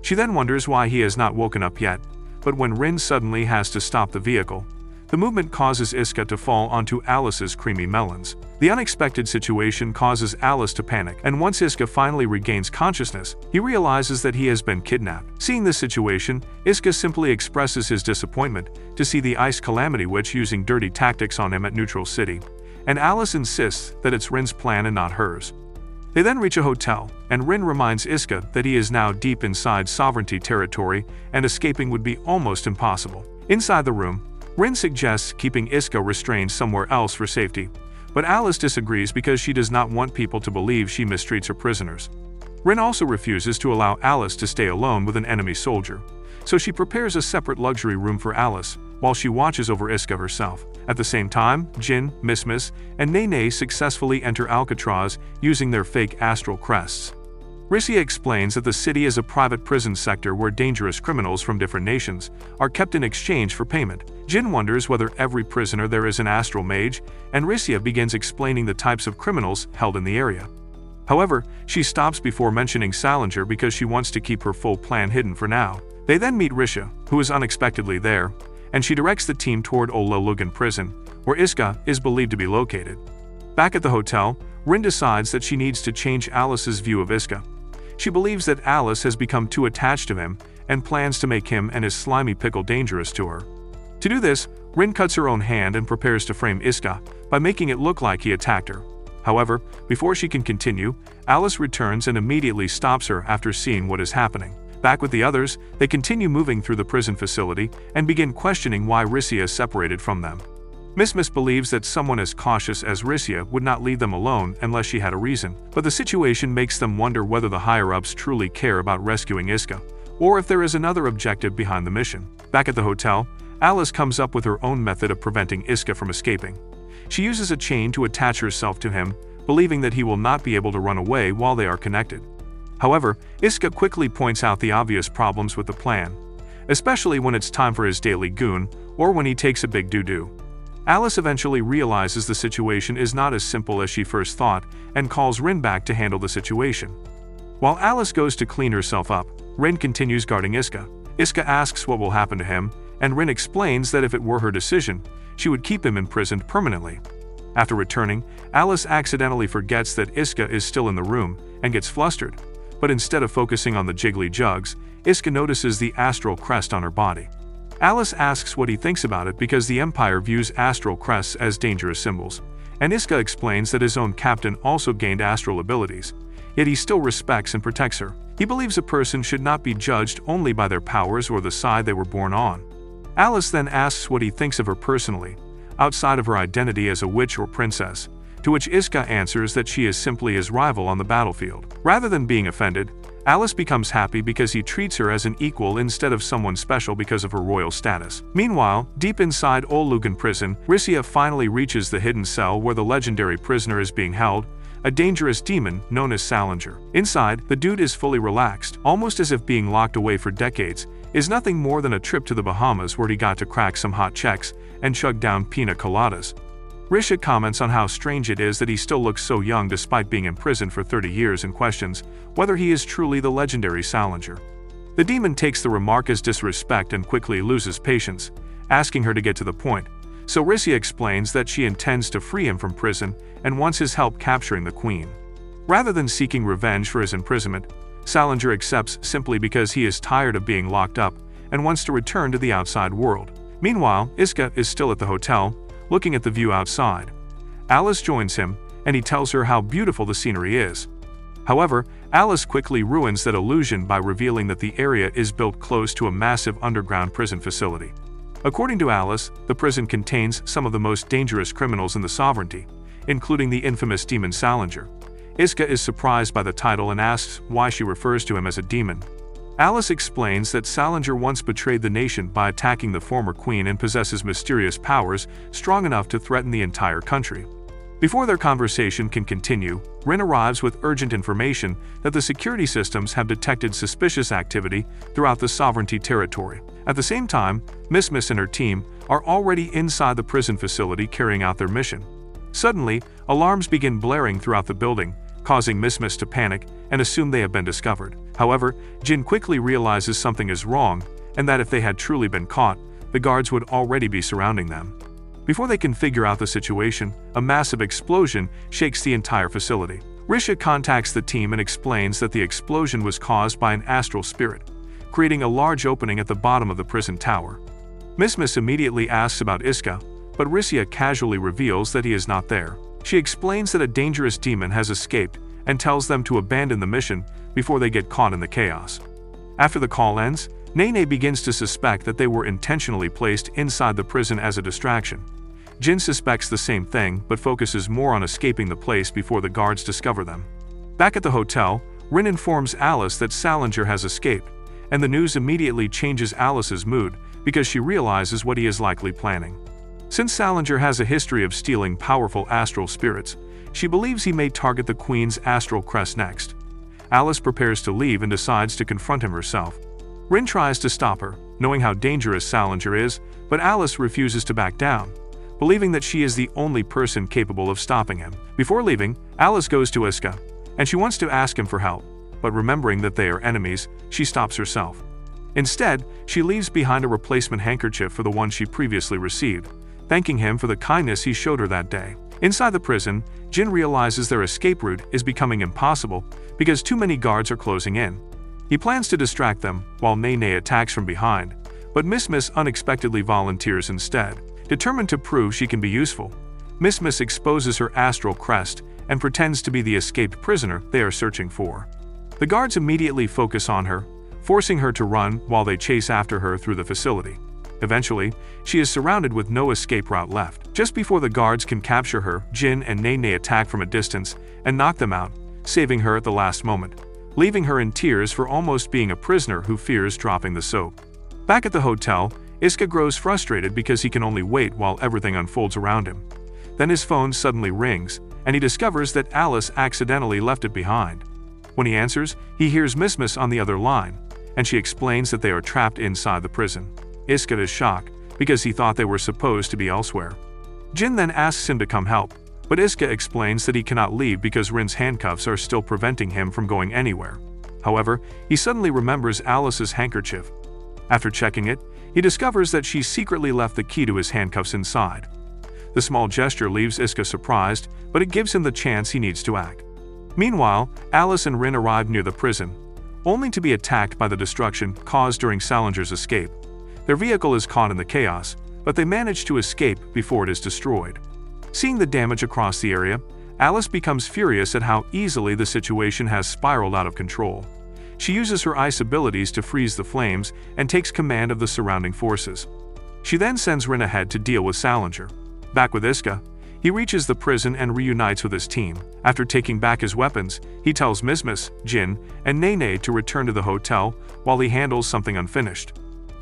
She then wonders why he has not woken up yet, but when Rin suddenly has to stop the vehicle, The movement causes Iska to fall onto Alice's creamy melons. The unexpected situation causes Alice to panic, and once Iska finally regains consciousness, he realizes that he has been kidnapped. Seeing this situation, Iska simply expresses his disappointment to see the Ice Calamity Witch using dirty tactics on him at Neutral City, and Alice insists that it's Rin's plan and not hers. They then reach a hotel, and Rin reminds Iska that he is now deep inside sovereignty territory and escaping would be almost impossible. Inside the room, Rin suggests keeping Iska restrained somewhere else for safety, but Alice disagrees because she does not want people to believe she mistreats her prisoners. Rin also refuses to allow Alice to stay alone with an enemy soldier, so she prepares a separate luxury room for Alice while she watches over Iska herself. At the same time, Jin, Miss, and Nene successfully enter Alcatraz using their fake astral crests. Rissia explains that the city is a private prison sector where dangerous criminals from different nations are kept in exchange for payment. Jin wonders whether every prisoner there is an astral mage, and Rissia begins explaining the types of criminals held in the area. However, she stops before mentioning Salinger because she wants to keep her full plan hidden for now. They then meet Rissia, who is unexpectedly there, and she directs the team toward Ololugan prison, where Iska is believed to be located. Back at the hotel, Rin decides that she needs to change Alice's view of Iska. She believes that Alice has become too attached to him and plans to make him and his slimy pickle dangerous to her. To do this, Rin cuts her own hand and prepares to frame Iska by making it look like he attacked her. However, before she can continue, Alice returns and immediately stops her after seeing what is happening. Back with the others, they continue moving through the prison facility and begin questioning why Rissia is separated from them. Miss believes that someone as cautious as Rissia would not leave them alone unless she had a reason, but the situation makes them wonder whether the higher-ups truly care about rescuing Iska, or if there is another objective behind the mission. Back at the hotel, Alice comes up with her own method of preventing Iska from escaping. She uses a chain to attach herself to him, believing that he will not be able to run away while they are connected. However, Iska quickly points out the obvious problems with the plan, especially when it's time for his daily goon or when he takes a big doo-doo. Alice eventually realizes the situation is not as simple as she first thought and calls Rin back to handle the situation. While Alice goes to clean herself up, Rin continues guarding Iska. Iska asks what will happen to him, and Rin explains that if it were her decision, she would keep him imprisoned permanently. After returning, Alice accidentally forgets that Iska is still in the room and gets flustered, but instead of focusing on the jiggly jugs, Iska notices the astral crest on her body. Alice asks what he thinks about it because the Empire views astral crests as dangerous symbols, and Iska explains that his own captain also gained astral abilities, yet he still respects and protects her. He believes a person should not be judged only by their powers or the side they were born on. Alice then asks what he thinks of her personally, outside of her identity as a witch or princess, to which Iska answers that she is simply his rival on the battlefield. Rather than being offended, Alice becomes happy because he treats her as an equal instead of someone special because of her royal status. Meanwhile, deep inside Ololugan prison, Rissia finally reaches the hidden cell where the legendary prisoner is being held, a dangerous demon known as Salinger. Inside, the dude is fully relaxed, almost as if being locked away for decades is nothing more than a trip to the Bahamas where he got to crack some hot checks and chug down pina coladas. Risha comments on how strange it is that he still looks so young despite being imprisoned for 30 years and questions whether he is truly the legendary Salinger. The demon takes the remark as disrespect and quickly loses patience, asking her to get to the point, so Rissia explains that she intends to free him from prison and wants his help capturing the queen. Rather than seeking revenge for his imprisonment, Salinger accepts simply because he is tired of being locked up and wants to return to the outside world. Meanwhile, Iska is still at the hotel, looking at the view outside. Alice joins him, and he tells her how beautiful the scenery is. However, Alice quickly ruins that illusion by revealing that the area is built close to a massive underground prison facility. According to Alice, the prison contains some of the most dangerous criminals in the sovereignty, including the infamous demon Salinger. Iska is surprised by the title and asks why she refers to him as a demon. Alice explains that Salinger once betrayed the nation by attacking the former queen and possesses mysterious powers strong enough to threaten the entire country. Before their conversation can continue, Rin arrives with urgent information that the security systems have detected suspicious activity throughout the sovereignty territory. At the same time, Miss and her team are already inside the prison facility carrying out their mission. Suddenly, alarms begin blaring throughout the building, causing Miss to panic and assume they have been discovered. However, Jin quickly realizes something is wrong, and that if they had truly been caught, the guards would already be surrounding them. Before they can figure out the situation, a massive explosion shakes the entire facility. Risha contacts the team and explains that the explosion was caused by an astral spirit, creating a large opening at the bottom of the prison tower. Miss immediately asks about Iska, but Risha casually reveals that he is not there. She explains that a dangerous demon has escaped and tells them to abandon the mission before they get caught in the chaos. After the call ends, Nene begins to suspect that they were intentionally placed inside the prison as a distraction. Jin suspects the same thing but focuses more on escaping the place before the guards discover them. Back at the hotel, Rin informs Alice that Salinger has escaped, and the news immediately changes Alice's mood because she realizes what he is likely planning. Since Salinger has a history of stealing powerful astral spirits, she believes he may target the Queen's astral crest next. Alice prepares to leave and decides to confront him herself. Rin tries to stop her, knowing how dangerous Salinger is, but Alice refuses to back down, believing that she is the only person capable of stopping him. Before leaving, Alice goes to Iska, and she wants to ask him for help, but remembering that they are enemies, she stops herself. Instead, she leaves behind a replacement handkerchief for the one she previously received, thanking him for the kindness he showed her that day. Inside the prison, Jin realizes their escape route is becoming impossible because too many guards are closing in. He plans to distract them while Nene attacks from behind, but Miss unexpectedly volunteers instead. Determined to prove she can be useful, Miss exposes her astral crest and pretends to be the escaped prisoner they are searching for. The guards immediately focus on her, forcing her to run while they chase after her through the facility. Eventually, she is surrounded with no escape route left. Just before the guards can capture her, Jin and Nene attack from a distance and knock them out, saving her at the last moment, leaving her in tears for almost being a prisoner who fears dropping the soap. Back at the hotel, Iska grows frustrated because he can only wait while everything unfolds around him. Then his phone suddenly rings, and he discovers that Alice accidentally left it behind. When he answers, he hears Miss on the other line, and she explains that they are trapped inside the prison. Iska is shocked because he thought they were supposed to be elsewhere. Jin then asks him to come help, but Iska explains that he cannot leave because Rin's handcuffs are still preventing him from going anywhere. However, he suddenly remembers Alice's handkerchief. After checking it, he discovers that she secretly left the key to his handcuffs inside. The small gesture leaves Iska surprised, but it gives him the chance he needs to act. Meanwhile, Alice and Rin arrive near the prison, only to be attacked by the destruction caused during Salinger's escape. Their vehicle is caught in the chaos, but they manage to escape before it is destroyed. Seeing the damage across the area, Alice becomes furious at how easily the situation has spiraled out of control. She uses her ice abilities to freeze the flames and takes command of the surrounding forces. She then sends Rin ahead to deal with Salinger. Back with Iska, he reaches the prison and reunites with his team. After taking back his weapons, he tells Miss, Jin, and Nene to return to the hotel while he handles something unfinished.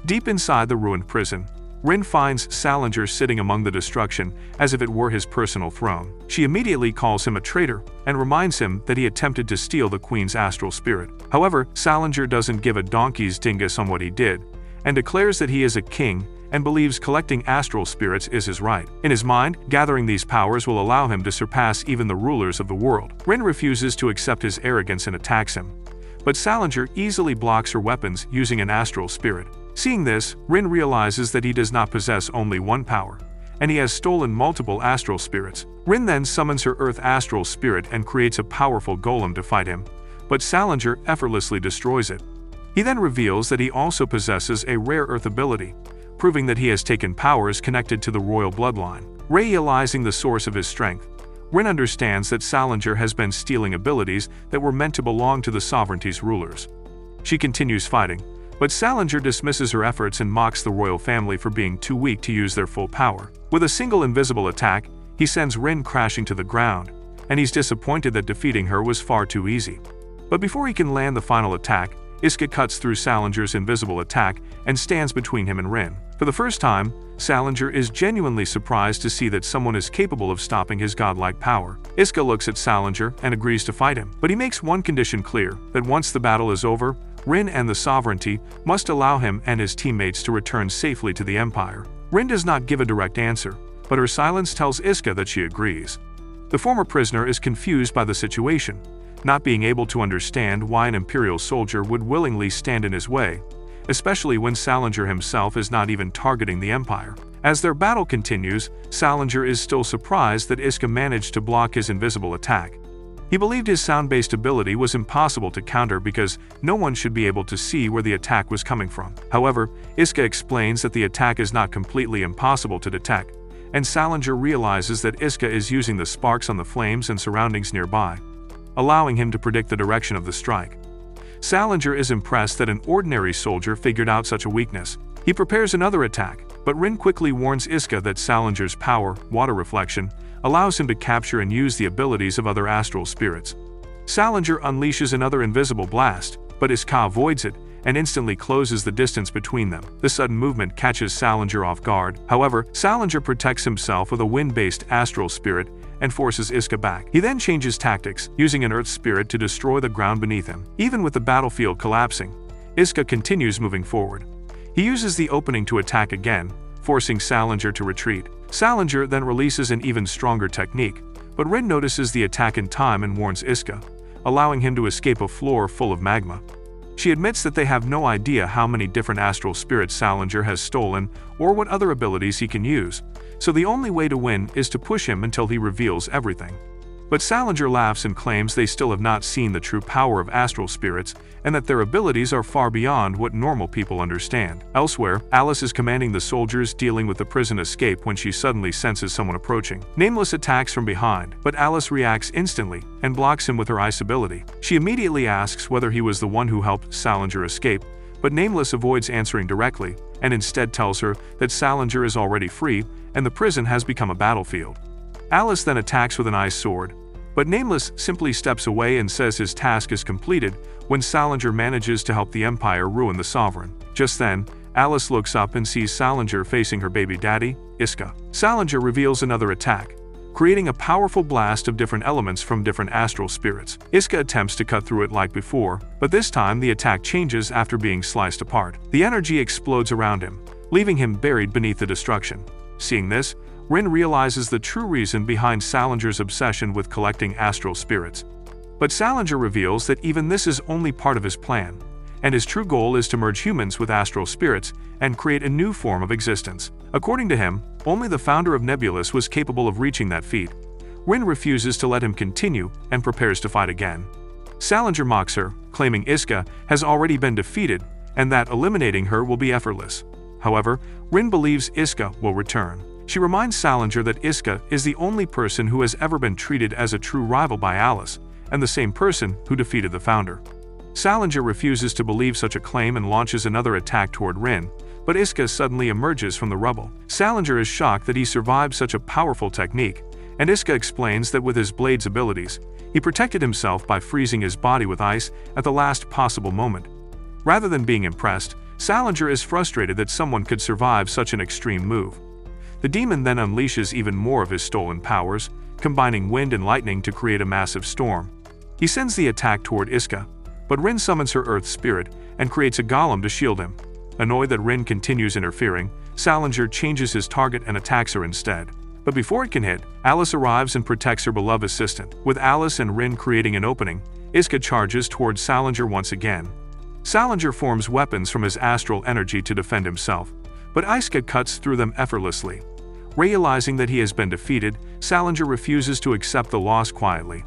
Deep inside the ruined prison, Rin finds Salinger sitting among the destruction as if it were his personal throne. She immediately calls him a traitor and reminds him that he attempted to steal the Queen's astral spirit. However, Salinger doesn't give a donkey's dingus on what he did, and declares that he is a king and believes collecting astral spirits is his right. In his mind, gathering these powers will allow him to surpass even the rulers of the world. Rin refuses to accept his arrogance and attacks him, but Salinger easily blocks her weapons using an astral spirit. Seeing this, Rin realizes that he does not possess only one power, and he has stolen multiple astral spirits. Rin then summons her Earth astral spirit and creates a powerful golem to fight him, but Salinger effortlessly destroys it. He then reveals that he also possesses a rare Earth ability, proving that he has taken powers connected to the royal bloodline. Realizing the source of his strength, Rin understands that Salinger has been stealing abilities that were meant to belong to the sovereignty's rulers. She continues fighting, but Salinger dismisses her efforts and mocks the royal family for being too weak to use their full power. With a single invisible attack, he sends Rin crashing to the ground, and he's disappointed that defeating her was far too easy. But before he can land the final attack, Iska cuts through Salinger's invisible attack and stands between him and Rin. For the first time, Salinger is genuinely surprised to see that someone is capable of stopping his godlike power. Iska looks at Salinger and agrees to fight him, but he makes one condition clear, that once the battle is over, Rin and the sovereignty must allow him and his teammates to return safely to the Empire. Rin does not give a direct answer, but her silence tells Iska that she agrees. The former prisoner is confused by the situation, not being able to understand why an Imperial soldier would willingly stand in his way, especially when Salinger himself is not even targeting the Empire. As their battle continues, Salinger is still surprised that Iska managed to block his invisible attack. He believed his sound-based ability was impossible to counter because no one should be able to see where the attack was coming from. However, Iska explains that the attack is not completely impossible to detect, and Salinger realizes that Iska is using the sparks on the flames and surroundings nearby, allowing him to predict the direction of the strike. Salinger is impressed that an ordinary soldier figured out such a weakness. He prepares another attack, but Rin quickly warns Iska that Salinger's power, water reflection, allows him to capture and use the abilities of other astral spirits. Salinger unleashes another invisible blast, but Iska avoids it and instantly closes the distance between them. The sudden movement catches Salinger off guard. However, Salinger protects himself with a wind-based astral spirit and forces Iska back. He then changes tactics, using an earth spirit to destroy the ground beneath him. Even with the battlefield collapsing, Iska continues moving forward. He uses the opening to attack again, forcing Salinger to retreat. Salinger then releases an even stronger technique, but Rin notices the attack in time and warns Iska, allowing him to escape a floor full of magma. She admits that they have no idea how many different astral spirits Salinger has stolen or what other abilities he can use, so the only way to win is to push him until he reveals everything. But Salinger laughs and claims they still have not seen the true power of astral spirits and that their abilities are far beyond what normal people understand. Elsewhere, Alice is commanding the soldiers dealing with the prison escape when she suddenly senses someone approaching. Nameless attacks from behind, but Alice reacts instantly and blocks him with her ice ability. She immediately asks whether he was the one who helped Salinger escape, but Nameless avoids answering directly and instead tells her that Salinger is already free and the prison has become a battlefield. Alice then attacks with an ice sword, but Nameless simply steps away and says his task is completed when Salinger manages to help the Empire ruin the Sovereign. Just then, Alice looks up and sees Salinger facing her baby daddy, Iska. Salinger reveals another attack, creating a powerful blast of different elements from different astral spirits. Iska attempts to cut through it like before, but this time the attack changes after being sliced apart. The energy explodes around him, leaving him buried beneath the destruction. Seeing this, Rin realizes the true reason behind Salinger's obsession with collecting astral spirits. But Salinger reveals that even this is only part of his plan, and his true goal is to merge humans with astral spirits and create a new form of existence. According to him, only the founder of Nebulous was capable of reaching that feat. Rin refuses to let him continue and prepares to fight again. Salinger mocks her, claiming Iska has already been defeated and that eliminating her will be effortless. However, Rin believes Iska will return. She reminds Salinger that Iska is the only person who has ever been treated as a true rival by Alice, and the same person who defeated the founder. Salinger refuses to believe such a claim and launches another attack toward Rin, but Iska suddenly emerges from the rubble. Salinger is shocked that he survived such a powerful technique, and Iska explains that with his blade's abilities, he protected himself by freezing his body with ice at the last possible moment. Rather than being impressed, Salinger is frustrated that someone could survive such an extreme move. The demon then unleashes even more of his stolen powers, combining wind and lightning to create a massive storm. He sends the attack toward Iska, but Rin summons her earth spirit and creates a golem to shield him. Annoyed that Rin continues interfering, Salinger changes his target and attacks her instead. But before it can hit, Alice arrives and protects her beloved assistant. With Alice and Rin creating an opening, Iska charges towards Salinger once again. Salinger forms weapons from his astral energy to defend himself, but Iska cuts through them effortlessly. Realizing that he has been defeated, Salinger refuses to accept the loss quietly.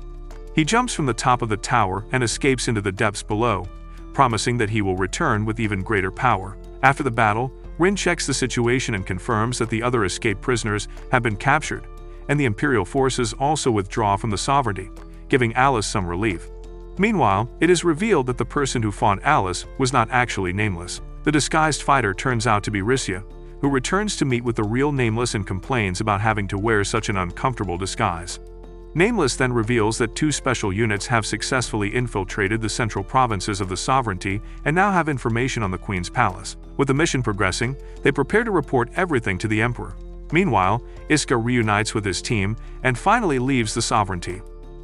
He jumps from the top of the tower and escapes into the depths below, promising that he will return with even greater power. After the battle, Rin checks the situation and confirms that the other escaped prisoners have been captured, and the Imperial forces also withdraw from the sovereignty, giving Alice some relief. Meanwhile, it is revealed that the person who fought Alice was not actually Nameless. The disguised fighter turns out to be Rissia, who returns to meet with the real Nameless and complains about having to wear such an uncomfortable disguise. Nameless then reveals that two special units have successfully infiltrated the central provinces of the sovereignty and now have information on the Queen's palace. With the mission progressing, they prepare to report everything to the Emperor. Meanwhile, Iska reunites with his team and finally leaves the sovereignty.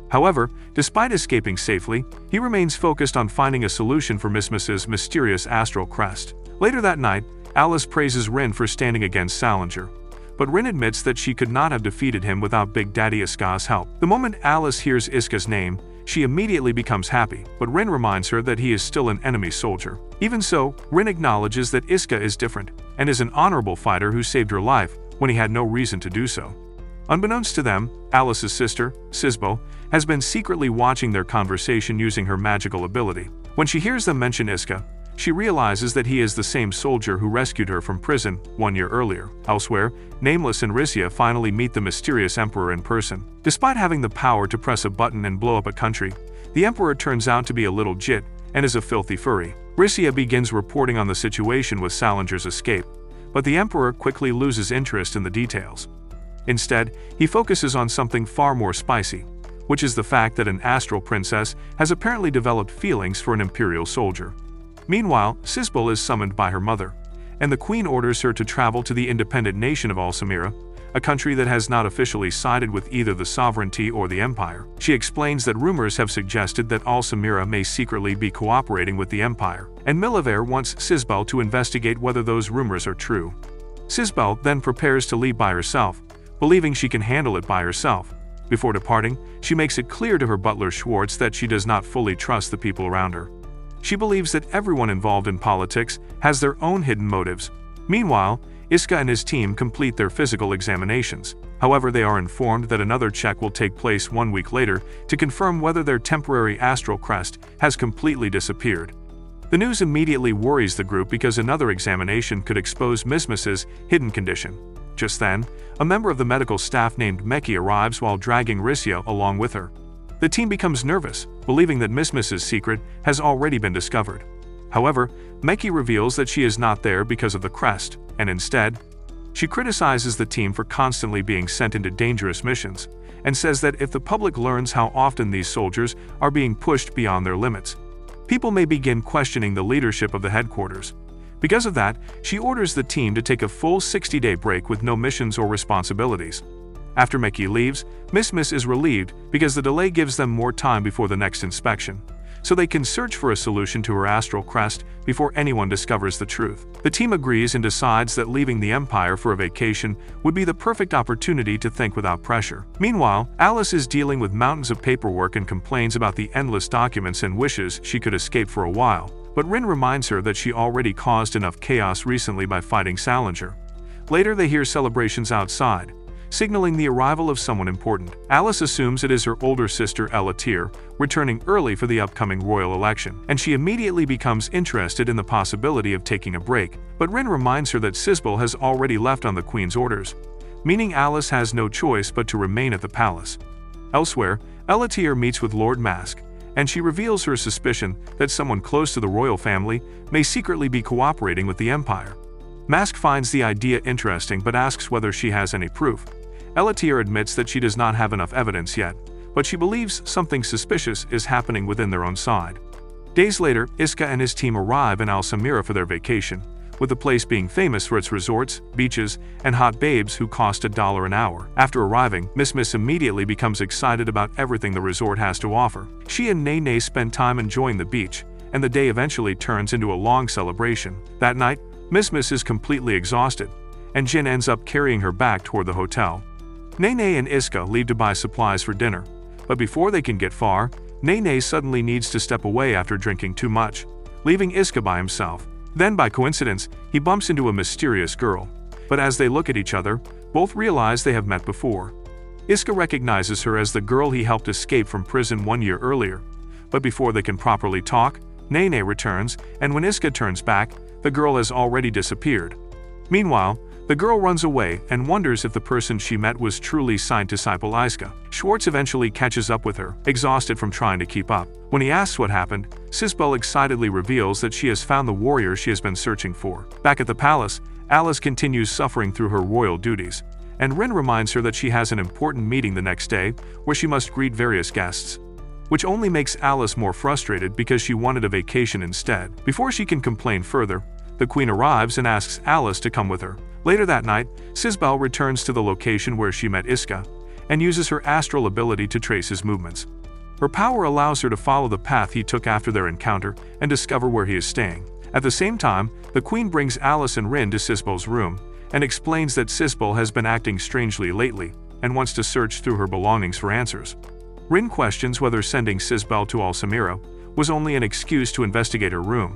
However, despite escaping safely, he remains focused on finding a solution for Mismus's mysterious astral crest. Later that night, Alice praises Rin for standing against Salinger, but Rin admits that she could not have defeated him without Big Daddy Iska's help. The moment Alice hears Iska's name, she immediately becomes happy, but Rin reminds her that he is still an enemy soldier. Even so, Rin acknowledges that Iska is different and is an honorable fighter who saved her life when he had no reason to do so. Unbeknownst to them, Alice's sister, Sisbo, has been secretly watching their conversation using her magical ability. When she hears them mention Iska, she realizes that he is the same soldier who rescued her from prison 1 year earlier. Elsewhere, Nameless and Risia finally meet the mysterious emperor in person. Despite having the power to press a button and blow up a country, the emperor turns out to be a little jit and is a filthy furry. Risia begins reporting on the situation with Salinger's escape, but the emperor quickly loses interest in the details. Instead, he focuses on something far more spicy, which is the fact that an astral princess has apparently developed feelings for an imperial soldier. Meanwhile, Sisbel is summoned by her mother, and the queen orders her to travel to the independent nation of Alsamira, a country that has not officially sided with either the sovereignty or the empire. She explains that rumors have suggested that Alsamira may secretly be cooperating with the empire, and Miliver wants Sisbel to investigate whether those rumors are true. Sisbel then prepares to leave by herself, believing she can handle it by herself. Before departing, she makes it clear to her butler Schwartz that she does not fully trust the people around her. She believes that everyone involved in politics has their own hidden motives. Meanwhile, Iska and his team complete their physical examinations. However, they are informed that another check will take place 1 week later to confirm whether their temporary astral crest has completely disappeared. The news immediately worries the group because another examination could expose Mismis's hidden condition. Just then, a member of the medical staff named Meki arrives while dragging Risia along with her. The team becomes nervous, believing that Mismis's secret has already been discovered. However, Meki reveals that she is not there because of the crest, and instead, she criticizes the team for constantly being sent into dangerous missions, and says that if the public learns how often these soldiers are being pushed beyond their limits, people may begin questioning the leadership of the headquarters. Because of that, she orders the team to take a full 60-day break with no missions or responsibilities. After Meki leaves, Miss is relieved because the delay gives them more time before the next inspection, so they can search for a solution to her astral crest before anyone discovers the truth. The team agrees and decides that leaving the Empire for a vacation would be the perfect opportunity to think without pressure. Meanwhile, Alice is dealing with mountains of paperwork and complains about the endless documents and wishes she could escape for a while, but Rin reminds her that she already caused enough chaos recently by fighting Salinger. Later they hear celebrations outside, signaling the arrival of someone important. Alice assumes it is her older sister Elatir, returning early for the upcoming royal election, and she immediately becomes interested in the possibility of taking a break, but Rin reminds her that Sisbel has already left on the queen's orders, meaning Alice has no choice but to remain at the palace. Elsewhere, Elatir meets with Lord Mask, and she reveals her suspicion that someone close to the royal family may secretly be cooperating with the Empire. Mask finds the idea interesting but asks whether she has any proof. Elatir admits that she does not have enough evidence yet, but she believes something suspicious is happening within their own side. Days later, Iska and his team arrive in Alsamira for their vacation, with the place being famous for its resorts, beaches, and hot babes who cost $1 an hour. After arriving, Miss immediately becomes excited about everything the resort has to offer. She and Nene spend time enjoying the beach, and the day eventually turns into a long celebration. That night, Miss is completely exhausted, and Jin ends up carrying her back toward the hotel. Nene and Iska leave to buy supplies for dinner, but before they can get far, Nene suddenly needs to step away after drinking too much, leaving Iska by himself. Then, by coincidence, he bumps into a mysterious girl, but as they look at each other, both realize they have met before. Iska recognizes her as the girl he helped escape from prison 1 year earlier, but before they can properly talk, Nene returns, and when Iska turns back, the girl has already disappeared. Meanwhile, the girl runs away and wonders if the person she met was truly signed disciple Iska. Schwartz eventually catches up with her, exhausted from trying to keep up. When he asks what happened, Sisbel excitedly reveals that she has found the warrior she has been searching for. Back at the palace, Alice continues suffering through her royal duties, and Rin reminds her that she has an important meeting the next day where she must greet various guests, which only makes Alice more frustrated because she wanted a vacation instead. Before she can complain further, the queen arrives and asks Alice to come with her. Later that night, Sisbel returns to the location where she met Iska, and uses her astral ability to trace his movements. Her power allows her to follow the path he took after their encounter and discover where he is staying. At the same time, the queen brings Alice and Rin to Sisbel's room, and explains that Sisbel has been acting strangely lately, and wants to search through her belongings for answers. Rin questions whether sending Sisbel to Alsamira was only an excuse to investigate her room,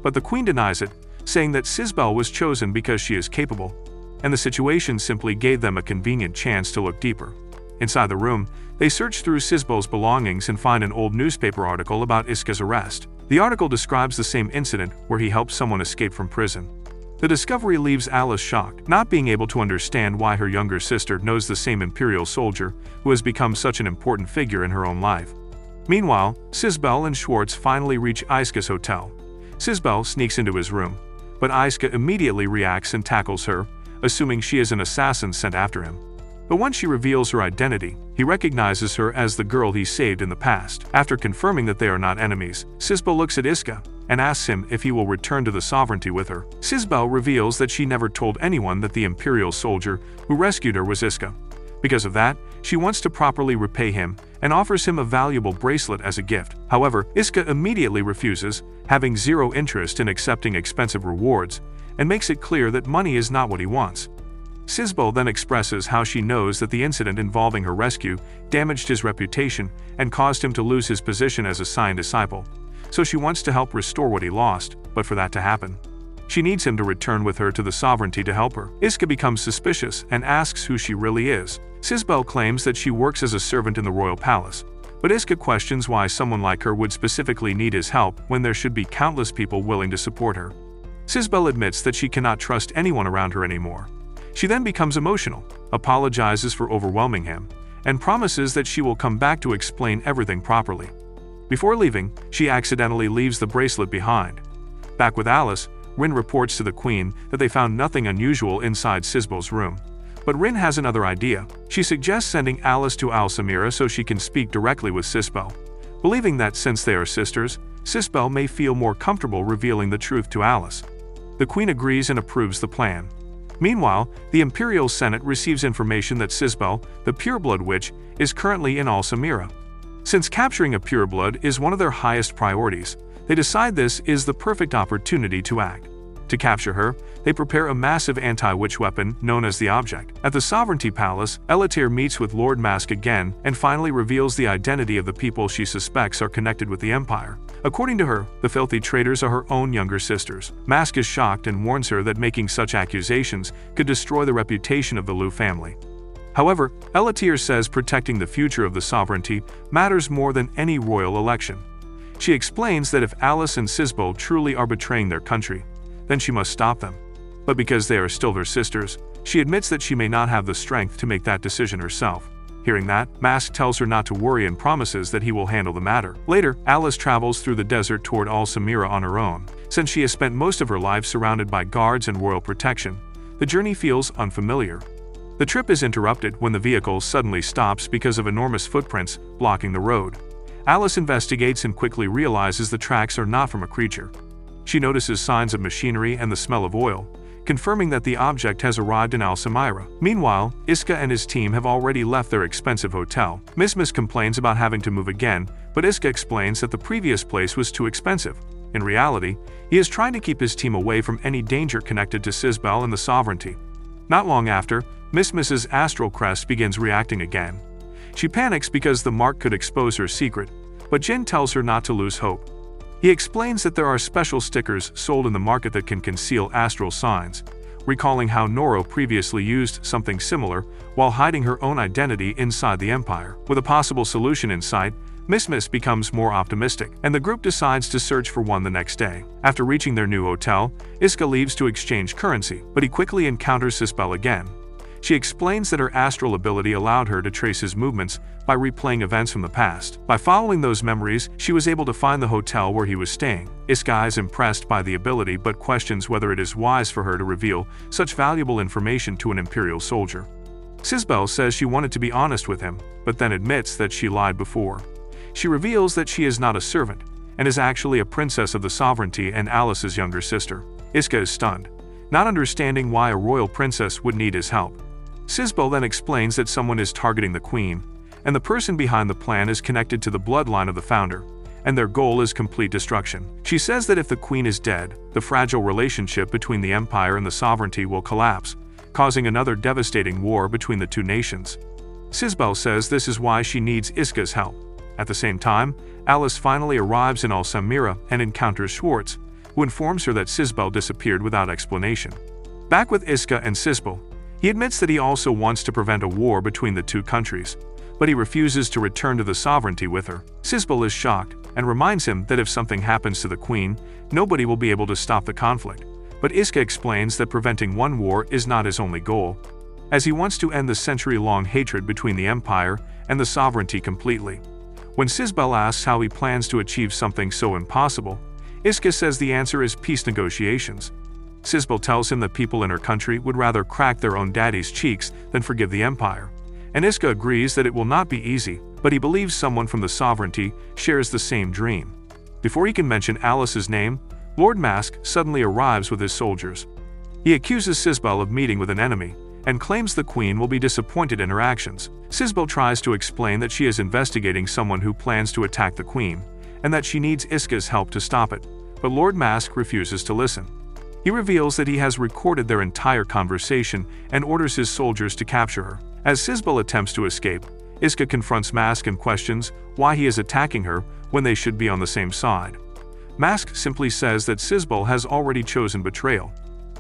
but the queen denies it, saying that Sisbel was chosen because she is capable, and the situation simply gave them a convenient chance to look deeper. Inside the room, they search through Sisbel's belongings and find an old newspaper article about Iska's arrest. The article describes the same incident where he helped someone escape from prison. The discovery leaves Alice shocked, not being able to understand why her younger sister knows the same Imperial soldier who has become such an important figure in her own life. Meanwhile, Sisbel and Schwartz finally reach Iska's hotel. Sisbel sneaks into his room, but Iska immediately reacts and tackles her, assuming she is an assassin sent after him. But once she reveals her identity, he recognizes her as the girl he saved in the past. After confirming that they are not enemies, Sisbel looks at Iska and asks him if he will return to the sovereignty with her. Sisbel reveals that she never told anyone that the Imperial soldier who rescued her was Iska. Because of that, she wants to properly repay him and offers him a valuable bracelet as a gift. However, Iska immediately refuses, having zero interest in accepting expensive rewards, and makes it clear that money is not what he wants. Sisbel then expresses how she knows that the incident involving her rescue damaged his reputation and caused him to lose his position as a signed disciple, so she wants to help restore what he lost, but for that to happen, she needs him to return with her to the sovereignty to help her. Iska becomes suspicious and asks who she really is. Sisbel claims that she works as a servant in the royal palace, but Iska questions why someone like her would specifically need his help when there should be countless people willing to support her. Sisbel admits that she cannot trust anyone around her anymore. She then becomes emotional, apologizes for overwhelming him, and promises that she will come back to explain everything properly. Before leaving, she accidentally leaves the bracelet behind. Back with Alice, Rin reports to the queen that they found nothing unusual inside Sisbel's room. But Rin has another idea. She suggests sending Alice to Alsamira so she can speak directly with Sisbel, believing that since they are sisters, Sisbel may feel more comfortable revealing the truth to Alice. The queen agrees and approves the plan. Meanwhile, the Imperial Senate receives information that Sisbel, the pureblood witch, is currently in Alsamira. Since capturing a pureblood is one of their highest priorities, they decide this is the perfect opportunity to act. To capture her, they prepare a massive anti-witch weapon known as the Object. At the Sovereignty Palace, Elatir meets with Lord Mask again and finally reveals the identity of the people she suspects are connected with the Empire. According to her, the filthy traitors are her own younger sisters. Mask is shocked and warns her that making such accusations could destroy the reputation of the Liu family. However, Elatir says protecting the future of the sovereignty matters more than any royal election. She explains that if Alice and Sisbel truly are betraying their country, then she must stop them. But because they are still her sisters, she admits that she may not have the strength to make that decision herself. Hearing that, Mask tells her not to worry and promises that he will handle the matter. Later, Alice travels through the desert toward Alsamira on her own. Since she has spent most of her life surrounded by guards and royal protection, the journey feels unfamiliar. The trip is interrupted when the vehicle suddenly stops because of enormous footprints blocking the road. Alice investigates and quickly realizes the tracks are not from a creature. She notices signs of machinery and the smell of oil, confirming that the object has arrived in Alsamira. Meanwhile, Iska and his team have already left their expensive hotel. Mismis complains about having to move again, but Iska explains that the previous place was too expensive. In reality, he is trying to keep his team away from any danger connected to Sisbel and the sovereignty. Not long after, Mismis's astral crest begins reacting again. She panics because the mark could expose her secret, but Jin tells her not to lose hope. He explains that there are special stickers sold in the market that can conceal astral signs, recalling how Noro previously used something similar while hiding her own identity inside the Empire. With a possible solution in sight, Mismis becomes more optimistic, and the group decides to search for one the next day. After reaching their new hotel, Iska leaves to exchange currency, but he quickly encounters Sisbel again. She explains that her astral ability allowed her to trace his movements by replaying events from the past. By following those memories, she was able to find the hotel where he was staying. Iska is impressed by the ability but questions whether it is wise for her to reveal such valuable information to an Imperial soldier. Sisbel says she wanted to be honest with him, but then admits that she lied before. She reveals that she is not a servant, and is actually a princess of the sovereignty and Alice's younger sister. Iska is stunned, not understanding why a royal princess would need his help. Sisbel then explains that someone is targeting the queen, and the person behind the plan is connected to the bloodline of the founder, and their goal is complete destruction. She says that if the queen is dead, the fragile relationship between the empire and the sovereignty will collapse, causing another devastating war between the two nations. Sisbel says this is why she needs Iska's help. At the same time, Alice finally arrives in Alsamira and encounters Schwartz, who informs her that Sisbel disappeared without explanation. Back with Iska and Sisbel, he admits that he also wants to prevent a war between the two countries, but he refuses to return to the sovereignty with her. Sisbel is shocked and reminds him that if something happens to the queen, nobody will be able to stop the conflict. But Iska explains that preventing one war is not his only goal, as he wants to end the century-long hatred between the empire and the sovereignty completely. When Sisbel asks how he plans to achieve something so impossible, Iska says the answer is peace negotiations. Sisbel tells him that people in her country would rather crack their own daddy's cheeks than forgive the empire. And Iska agrees that it will not be easy, but he believes someone from the sovereignty shares the same dream. Before he can mention Alice's name, Lord Mask suddenly arrives with his soldiers. He accuses Sisbel of meeting with an enemy, and claims the queen will be disappointed in her actions. Sisbel tries to explain that she is investigating someone who plans to attack the queen, and that she needs Iska's help to stop it, but Lord Mask refuses to listen. He reveals that he has recorded their entire conversation and orders his soldiers to capture her. As Sisbel attempts to escape, Iska confronts Mask and questions why he is attacking her when they should be on the same side. Mask simply says that Sisbel has already chosen betrayal.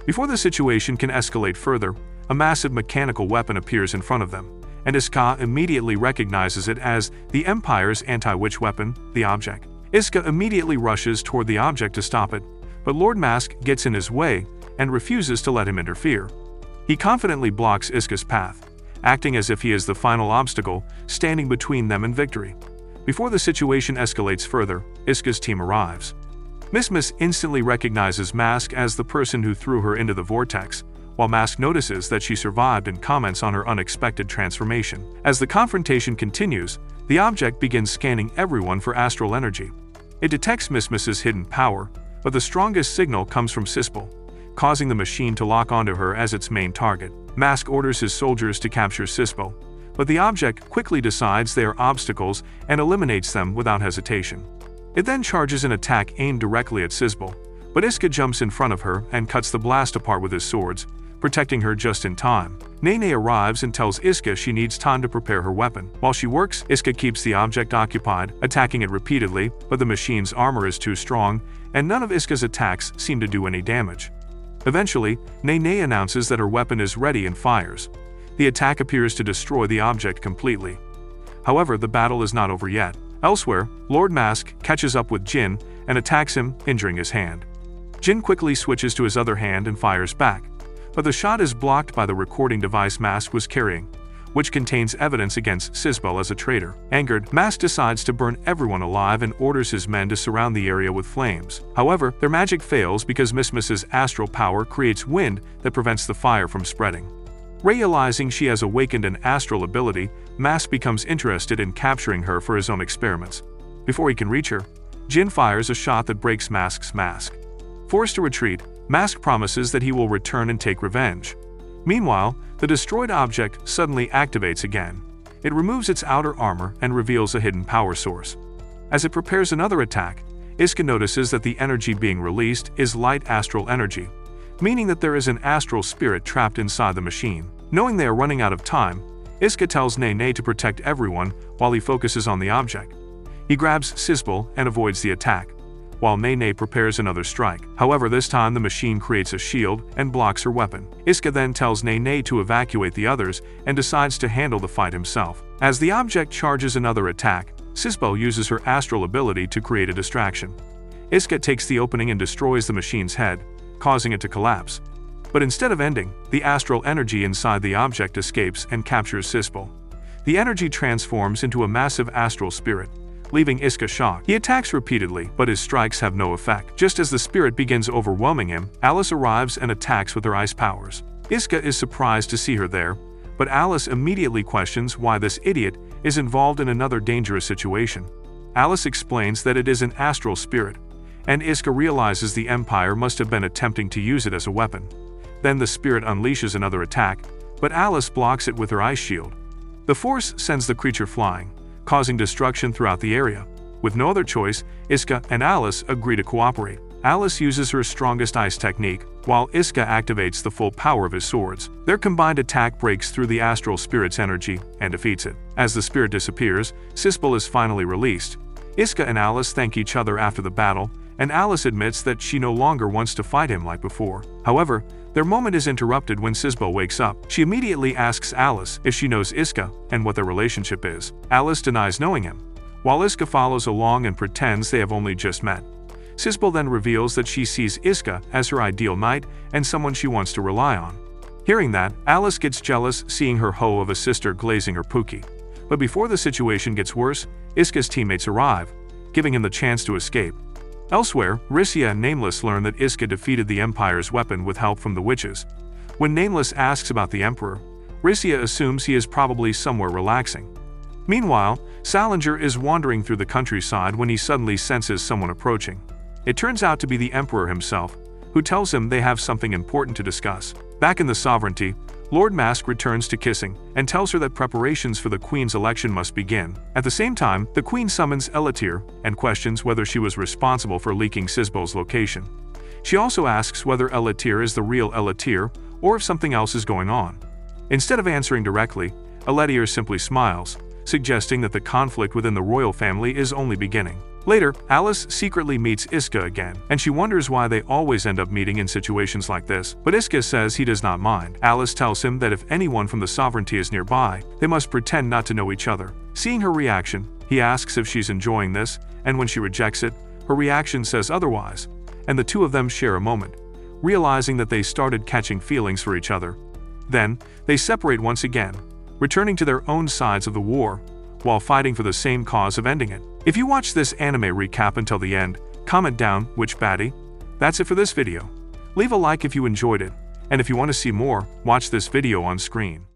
Before the situation can escalate further, a massive mechanical weapon appears in front of them, and Iska immediately recognizes it as the Empire's anti-witch weapon, the object. Iska immediately rushes toward the object to stop it, but Lord Mask gets in his way and refuses to let him interfere. He confidently blocks Iska's path, acting as if he is the final obstacle standing between them and victory. Before the situation escalates further, Iska's team arrives. Miss instantly recognizes Mask as the person who threw her into the vortex, while Mask notices that she survived and comments on her unexpected transformation. As the confrontation continues, the object begins scanning everyone for astral energy. It detects Miss's hidden power, but the strongest signal comes from Sisbel, causing the machine to lock onto her as its main target. Mask orders his soldiers to capture Sisbel, but the object quickly decides they are obstacles and eliminates them without hesitation. It then charges an attack aimed directly at Sisbel, but Iska jumps in front of her and cuts the blast apart with his swords, protecting her just in time. Nene arrives and tells Iska she needs time to prepare her weapon. While she works, Iska keeps the object occupied, attacking it repeatedly, but the machine's armor is too strong, and none of Iska's attacks seem to do any damage. Eventually, Nene announces that her weapon is ready and fires. The attack appears to destroy the object completely. However, the battle is not over yet. Elsewhere, Lord Mask catches up with Jin and attacks him, injuring his hand. Jin quickly switches to his other hand and fires back, but the shot is blocked by the recording device Mask was carrying, which contains evidence against Sisbel as a traitor. Angered, Mask decides to burn everyone alive and orders his men to surround the area with flames. However, their magic fails because Miss's astral power creates wind that prevents the fire from spreading. Realizing she has awakened an astral ability, Mask becomes interested in capturing her for his own experiments. Before he can reach her, Jin fires a shot that breaks Mask's mask. Forced to retreat, Mask promises that he will return and take revenge. Meanwhile, the destroyed object suddenly activates again. It removes its outer armor and reveals a hidden power source. As it prepares another attack, Iska notices that the energy being released is light astral energy, meaning that there is an astral spirit trapped inside the machine. Knowing they are running out of time, Iska tells Nene to protect everyone while he focuses on the object. He grabs Sisbel and avoids the attack, while Nene prepares another strike. However, this time the machine creates a shield and blocks her weapon. Iska then tells Nene to evacuate the others and decides to handle the fight himself. As the object charges another attack, Sisbel uses her astral ability to create a distraction. Iska takes the opening and destroys the machine's head, causing it to collapse. But instead of ending, the astral energy inside the object escapes and captures Sisbel. The energy transforms into a massive astral spirit, leaving Iska shocked. He attacks repeatedly, but his strikes have no effect. Just as the spirit begins overwhelming him, Alice arrives and attacks with her ice powers. Iska is surprised to see her there, but Alice immediately questions why this idiot is involved in another dangerous situation. Alice explains that it is an astral spirit, and Iska realizes the Empire must have been attempting to use it as a weapon. Then the spirit unleashes another attack, but Alice blocks it with her ice shield. The force sends the creature flying, causing destruction throughout the area. With no other choice, Iska and Alice agree to cooperate. Alice uses her strongest ice technique, while Iska activates the full power of his swords. Their combined attack breaks through the astral spirit's energy and defeats it. As the spirit disappears, Sisbel is finally released. Iska and Alice thank each other after the battle, and Alice admits that she no longer wants to fight him like before. However, their moment is interrupted when Sisbel wakes up. She immediately asks Alice if she knows Iska and what their relationship is. Alice denies knowing him, while Iska follows along and pretends they have only just met. Sisbel then reveals that she sees Iska as her ideal knight and someone she wants to rely on. Hearing that, Alice gets jealous seeing her hoe of a sister glazing her pookie. But before the situation gets worse, Iska's teammates arrive, giving him the chance to escape. Elsewhere, Rissia and Nameless learn that Iska defeated the Empire's weapon with help from the witches. When Nameless asks about the Emperor, Rissia assumes he is probably somewhere relaxing. Meanwhile, Salinger is wandering through the countryside when he suddenly senses someone approaching. It turns out to be the Emperor himself, who tells him they have something important to discuss. Back in the Sovereignty, Lord Mask returns to Kissing and tells her that preparations for the Queen's election must begin. At the same time, the Queen summons Elatir and questions whether she was responsible for leaking Sisbel's location. She also asks whether Elatir is the real Elatir or if something else is going on. Instead of answering directly, Elatir simply smiles, suggesting that the conflict within the royal family is only beginning. Later, Alice secretly meets Iska again, and she wonders why they always end up meeting in situations like this. But Iska says he does not mind. Alice tells him that if anyone from the Sovereignty is nearby, they must pretend not to know each other. Seeing her reaction, he asks if she's enjoying this, and when she rejects it, her reaction says otherwise, and the two of them share a moment, realizing that they started catching feelings for each other. Then, they separate once again, returning to their own sides of the war, while fighting for the same cause of ending it. If you watched this anime recap until the end, comment down which baddie. That's it for this video. Leave a like if you enjoyed it, and if you want to see more, watch this video on screen.